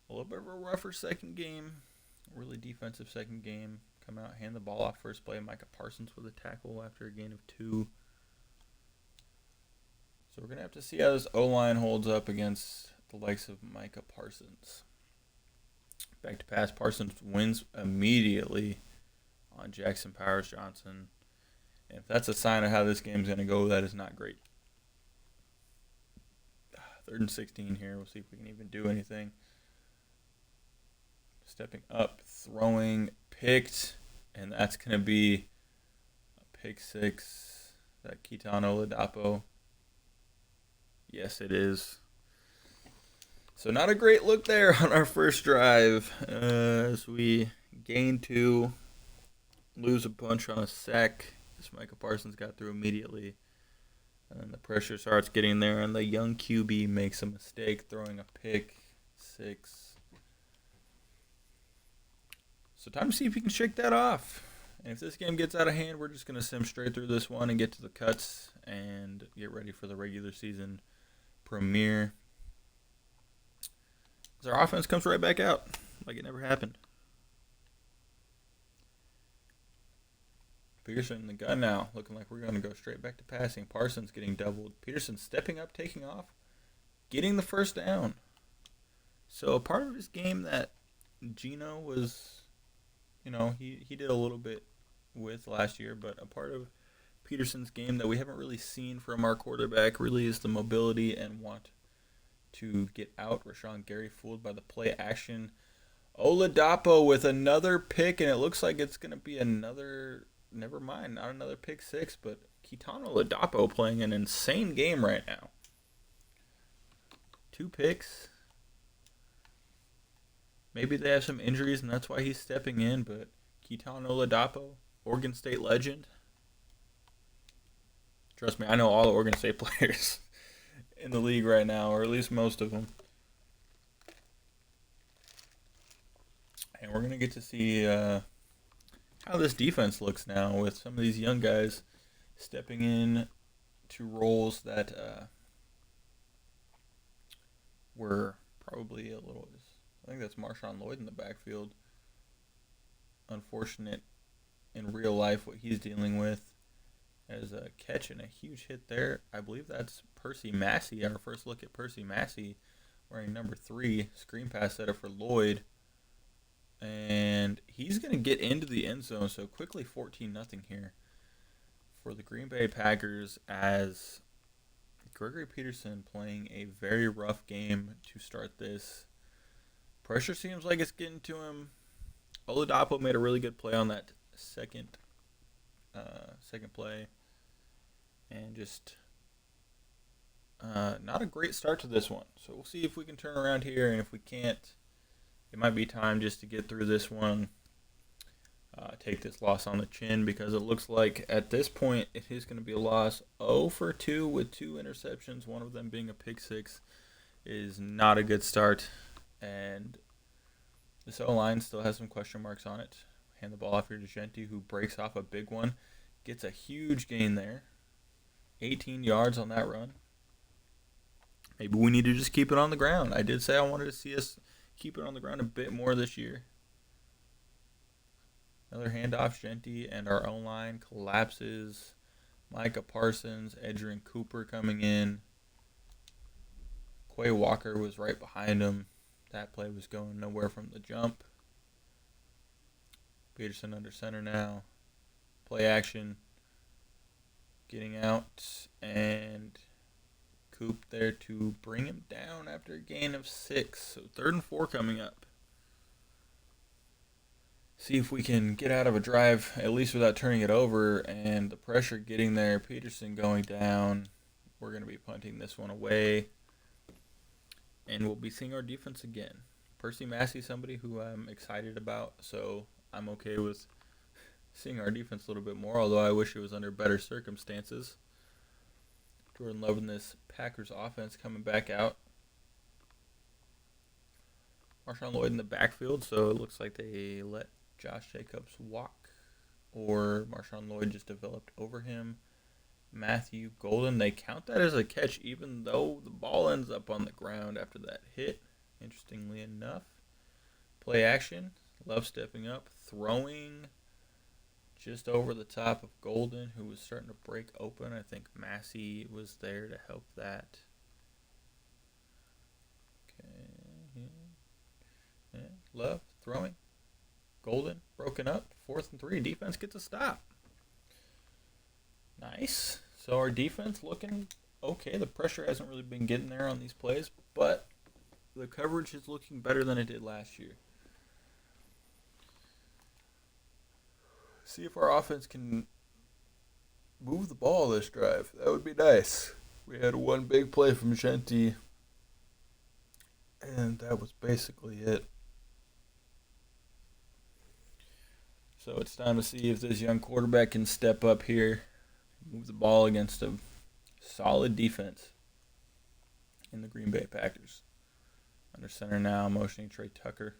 A little bit of a rougher second game. A really defensive second game. Come out, hand the ball off first play. Micah Parsons with a tackle after a gain of 2. So we're going to have to see how this O-line holds up against the likes of Micah Parsons. Back to pass. Parsons wins immediately on Jackson Powers-Johnson. And if that's a sign of how this game's going to go, that is not great. 3rd and 16 here. We'll see if we can even do anything. Stepping up, throwing, picked, and that's going to be a pick 6. That Keaton Oladapo. Yes, it is. So not a great look there on our first drive as we gain 2, lose a bunch on a sack. This Micah Parsons got through immediately. And then the pressure starts getting there, and the young QB makes a mistake, throwing a pick 6. So time to see if he can shake that off. And if this game gets out of hand, we're just going to sim straight through this one and get to the cuts and get ready for the regular season premiere. As our offense comes right back out like it never happened. Peterson in the gun now, looking like we're going to go straight back to passing. Parsons getting doubled. Peterson stepping up, taking off, getting the first down. So a part of his game that Gino was, he did a little bit with last year, but a part of Peterson's game that we haven't really seen from our quarterback really is the mobility and want to get out. Rashawn Gary fooled by the play action. Oladapo with another pick, and it looks like it's going to be another never mind, not another pick six, but Kitano Ladapo playing an insane game right now. 2 picks. Maybe they have some injuries and that's why he's stepping in, but Kitano Ladapo, Oregon State legend. Trust me, I know all the Oregon State players in the league right now, or at least most of them. And we're going to get to see how this defense looks now with some of these young guys stepping in to roles that were probably a little. I think that's Marshawn Lloyd in the backfield. Unfortunate in real life what he's dealing with as a catch and a huge hit there. I believe that's Percy Massey. Our first look at Percy Massey wearing number 3. Screen pass setup for Lloyd. And he's going to get into the end zone. So quickly 14-0 here for the Green Bay Packers as Gregory Peterson playing a very rough game to start this. Pressure seems like it's getting to him. Oladapo made a really good play on that second play. And just not a great start to this one. So we'll see if we can turn around here. And if we can't, it might be time just to get through this one. Take this loss on the chin because it looks like at this point it is going to be a loss. 0 for 2 with 2 interceptions, one of them being a pick six, is not a good start. And this O-line still has some question marks on it. Hand the ball off here to Genti, who breaks off a big one. Gets a huge gain there. 18 yards on that run. Maybe we need to just keep it on the ground. I did say I wanted to see us keep it on the ground a bit more this year. Another handoff, Genti, and our own line collapses. Micah Parsons, Edgerrin Cooper coming in. Quay Walker was right behind him. That play was going nowhere from the jump. Peterson under center now. Play action. Getting out. And Coop there to bring him down after a gain of 6. So 3rd and 4 coming up. See if we can get out of a drive, at least without turning it over. And the pressure getting there. Peterson going down. We're going to be punting this one away. And we'll be seeing our defense again. Percy Massey, somebody who I'm excited about, so I'm okay with seeing our defense a little bit more, although I wish it was under better circumstances. Jordan loving this Packers offense coming back out. Marshawn Lloyd in the backfield, so it looks like they let Josh Jacobs walk, or Marshawn Lloyd just developed over him. Matthew Golden, they count that as a catch even though the ball ends up on the ground after that hit, interestingly enough. Play action, Love stepping up, throwing just over the top of Golden, who was starting to break open. I think Massey was there to help that. Okay, yeah. Love throwing. Golden broken up, 4th and 3. Defense gets a stop. Nice. So our defense looking okay. The pressure hasn't really been getting there on these plays, but the coverage is looking better than it did last year. See if our offense can move the ball this drive. That would be nice. We had one big play from Genti, and that was basically it. So it's time to see if this young quarterback can step up here. Move the ball against a solid defense in the Green Bay Packers. Under center now, motioning Trey Tucker.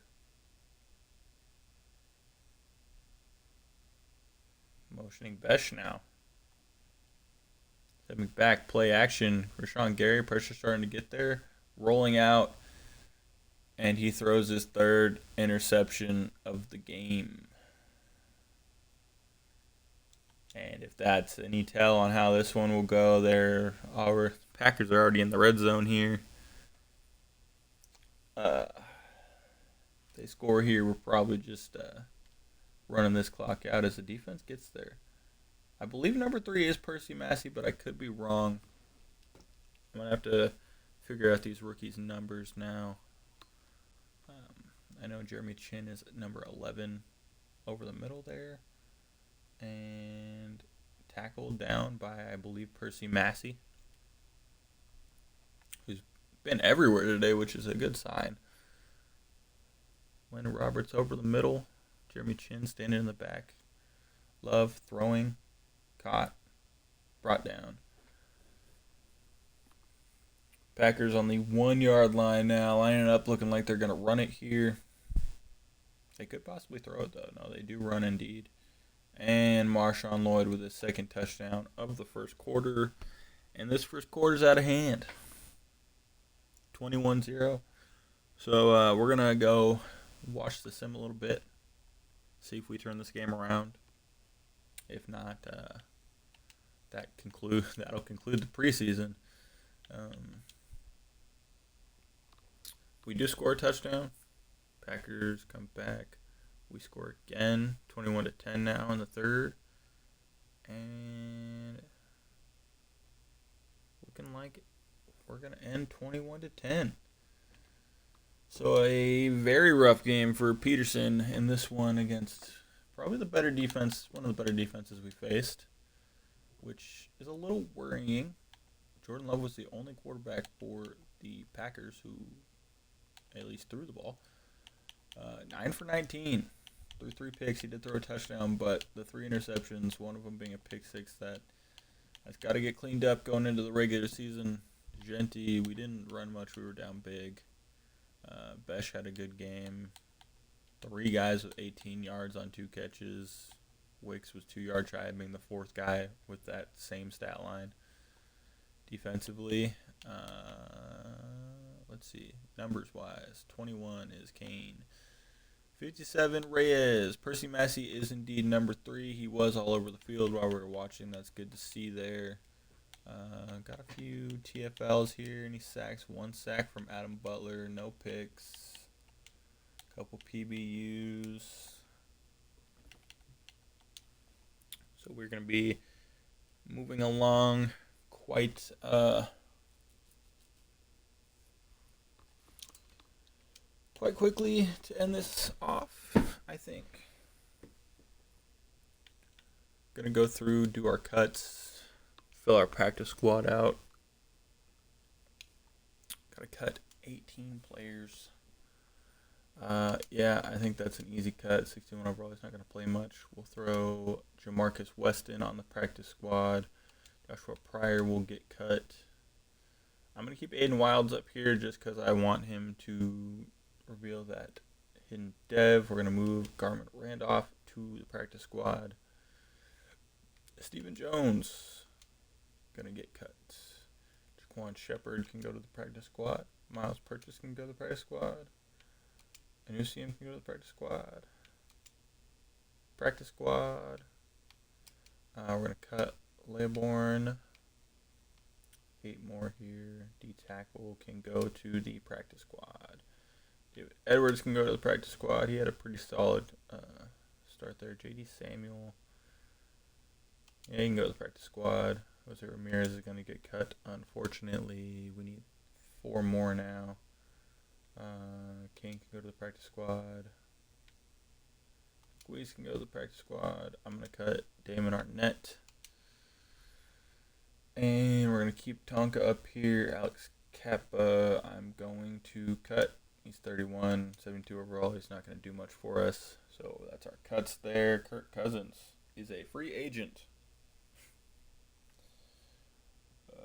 Motioning Besh now. Stepping back, play action. Rashawn Gary, pressure starting to get there. Rolling out. And he throws his 3rd interception of the game. And if that's any tell on how this one will go, our Packers are already in the red zone here. If they score here, we're probably just running this clock out as the defense gets there. I believe number 3 is Percy Massey, but I could be wrong. I'm going to have to figure out these rookies' numbers now. I know Jeremy Chin is at number 11 over the middle there. And tackled down by, I believe, Percy Massey, who's been everywhere today, which is a good sign. Landon Roberts over the middle. Jeremy Chin standing in the back. Love throwing. Caught. Brought down. Packers on the 1 yard line now, lining up looking like they're going to run it here. They could possibly throw it, though. No, they do run indeed. And Marshawn Lloyd with his second touchdown of the first quarter. And this first quarter's out of hand. 21-0. So we're going to go watch the sim a little bit. See if we turn this game around. If not, that'll conclude the preseason. We do score a touchdown. Packers come back. We score again, 21-10 now in the third. And looking like we're going to end 21-10. So a very rough game for Peterson in this one against probably the better defense, one of the better defenses we faced, which is a little worrying. Jordan Love was the only quarterback for the Packers who at least threw the ball. 9 for 19. Threw 3 picks. He did throw a touchdown, but the 3 interceptions, one of them being a pick six that's got to get cleaned up going into the regular season. Genti, we didn't run much. We were down big. Besh had a good game. 3 guys with 18 yards on 2 catches. Wicks was 2 yards shy of being the 4th guy with that same stat line. Defensively, let's see, numbers-wise, 21 is Kane. 57, Reyes. Percy Massey is indeed number 3. He was all over the field while we were watching. That's good to see there. Got a few TFLs here. Any sacks? 1 sack from Adam Butler. No picks. Couple PBUs. So we're going to be moving along quite quickly to end this off, I think. Gonna go through, do our cuts, fill our practice squad out. Gotta cut 18 players. Yeah, I think that's an easy cut. 61 overall, he's not gonna play much. We'll throw Jamarcus Weston on the practice squad. Joshua Pryor will get cut. I'm gonna keep Aiden Wilds up here just because I want him to reveal that hidden dev. We're going to move Garment Randolph to the practice squad. Stephen Jones going to get cut. Jaquan Shepard can go to the practice squad. Miles Purchase can go to the practice squad. Anusium can go to the practice squad. Practice squad. We're going to cut Laybourne. 8 more here. D-Tackle can go to the practice squad. David Edwards can go to the practice squad. He had a pretty solid start there. J.D. Samuel. Yeah, he can go to the practice squad. Jose Ramirez is going to get cut. Unfortunately, we need 4 more now. King can go to the practice squad. Squeeze can go to the practice squad. I'm going to cut Damon Arnett. And we're going to keep Tonka up here. Alex Kappa, I'm going to cut. He's 31, 72 overall. He's not going to do much for us. So that's our cuts there. Kirk Cousins is a free agent.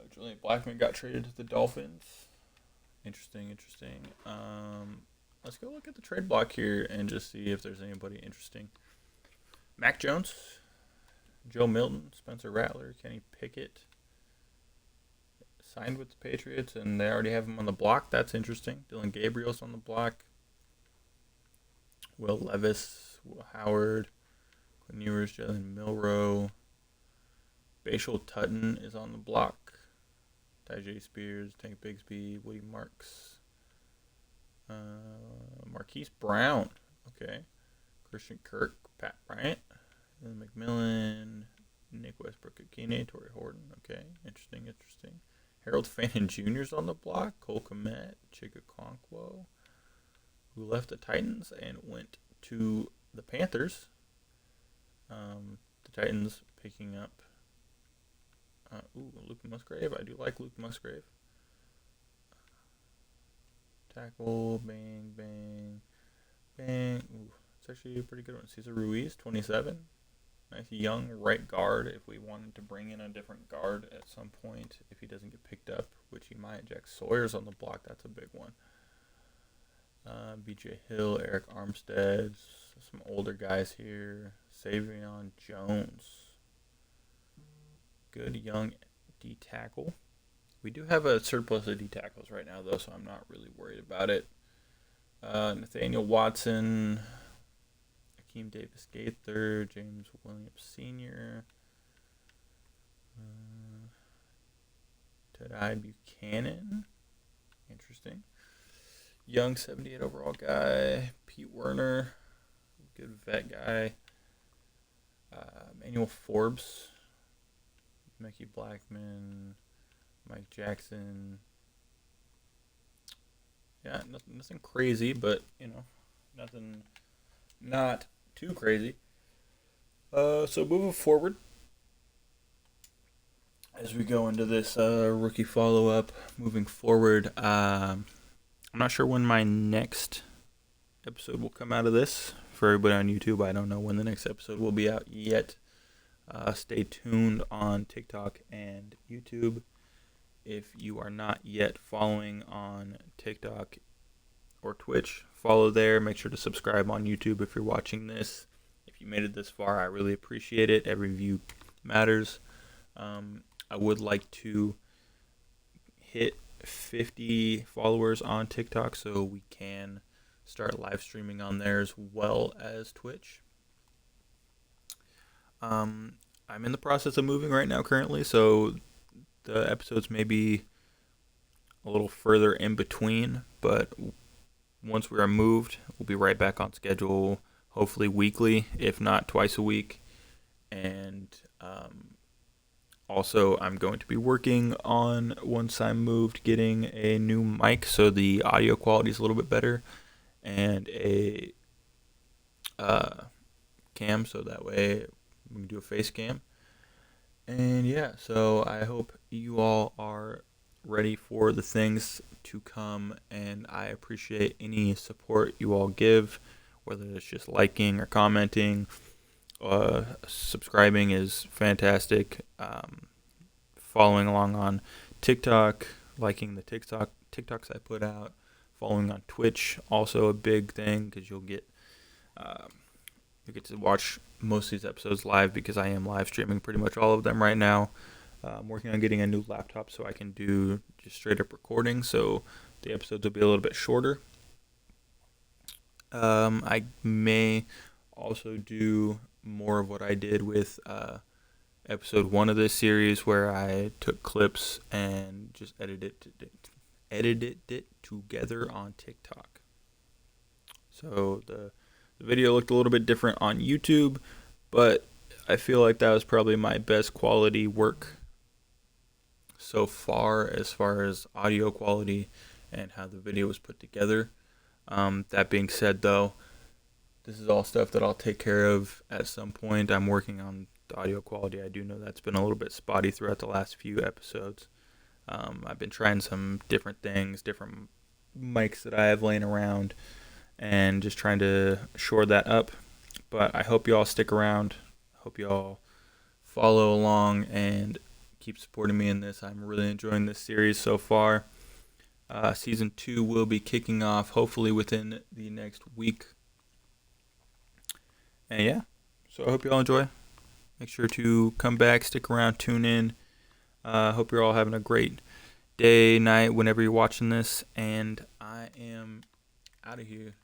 Julian Blackman got traded to the Dolphins. Interesting. Let's go look at the trade block here and just see if there's anybody interesting. Mac Jones, Joe Milton, Spencer Rattler, Kenny Pickett. Signed with the Patriots, and they already have him on the block. That's interesting. Dylan Gabriel's on the block. Will Levis, Will Howard, Quinn Ewers, Jalen Milrow. Bashal Tutton is on the block. Tajay Spears, Tank Bigsby, Woody Marks. Marquise Brown. Okay. Christian Kirk, Pat Bryant. McMillan, Nick Westbrook-Akine, Torrey Horton. Okay. Interesting. Harold Fannin Jr.'s on the block. Cole Kmet, Chika Okonkwo, who left the Titans and went to the Panthers. The Titans picking up. Luke Musgrave. I do like Luke Musgrave. Tackle, bang, bang, bang. Ooh, it's actually a pretty good one. Cesar Ruiz, 27. Nice young right guard if we wanted to bring in a different guard at some point if he doesn't get picked up, which he might. Jack Sawyer's on the block. That's a big one. BJ Hill, Eric Armstead, some older guys here. Savion Jones. Good young D tackle. We do have a surplus of D tackles right now, though, so I'm not really worried about it. Nathaniel Watson, Akeem Davis Gaither, James Williams Sr., Tedai Buchanan. Interesting. Young 78 overall guy. Pete Werner, good vet guy. Manuel Forbes, Mickey Blackman, Mike Jackson. Yeah, nothing crazy, but nothing not too crazy. So moving forward, as we go into this rookie follow-up, moving forward, I'm not sure when my next episode will come out of this. For everybody on YouTube, I don't know when the next episode will be out yet. Stay tuned on TikTok and YouTube. If you are not yet following on TikTok or Twitch, follow there. Make sure to subscribe on YouTube if you're watching this. If you made it this far, I really appreciate it. Every view matters. I would like to hit 50 followers on TikTok so we can start live streaming on there as well as Twitch. I'm in the process of moving right now currently, so the episodes may be a little further in between, but once we are moved, we'll be right back on schedule, hopefully weekly, if not twice a week. And also, I'm going to be working on, once I'm moved, getting a new mic so the audio quality is a little bit better, and a cam so that way we can do a face cam. And yeah, so I hope you all are ready for the things to come, and I appreciate any support you all give, whether it's just liking or commenting. Subscribing is fantastic. Following along on TikTok, liking the TikToks I put out, following on Twitch, also a big thing because you'll get to watch most of these episodes live because I am live streaming pretty much all of them right now. I'm working on getting a new laptop so I can do just straight up recording, so the episodes will be a little bit shorter. I may also do more of what I did with episode 1 of this series, where I took clips and just edited it together on TikTok. So the video looked a little bit different on YouTube, but I feel like that was probably my best quality work so far as audio quality and how the video was put together. That being said, though, this is all stuff that I'll take care of at some point. I'm working on the audio quality. I do know that's been a little bit spotty throughout the last few episodes. I've been trying some different things, different mics that I have laying around, and just trying to shore that up. But I hope you all stick around. I hope you all follow along and keep supporting me in this. I'm really enjoying this series so far. Season 2 will be kicking off hopefully within the next week. And yeah, so I hope you all enjoy. Make sure to come back, stick around, tune in. Hope you're all having a great day, night, whenever you're watching this. And I am out of here.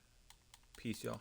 Peace, y'all.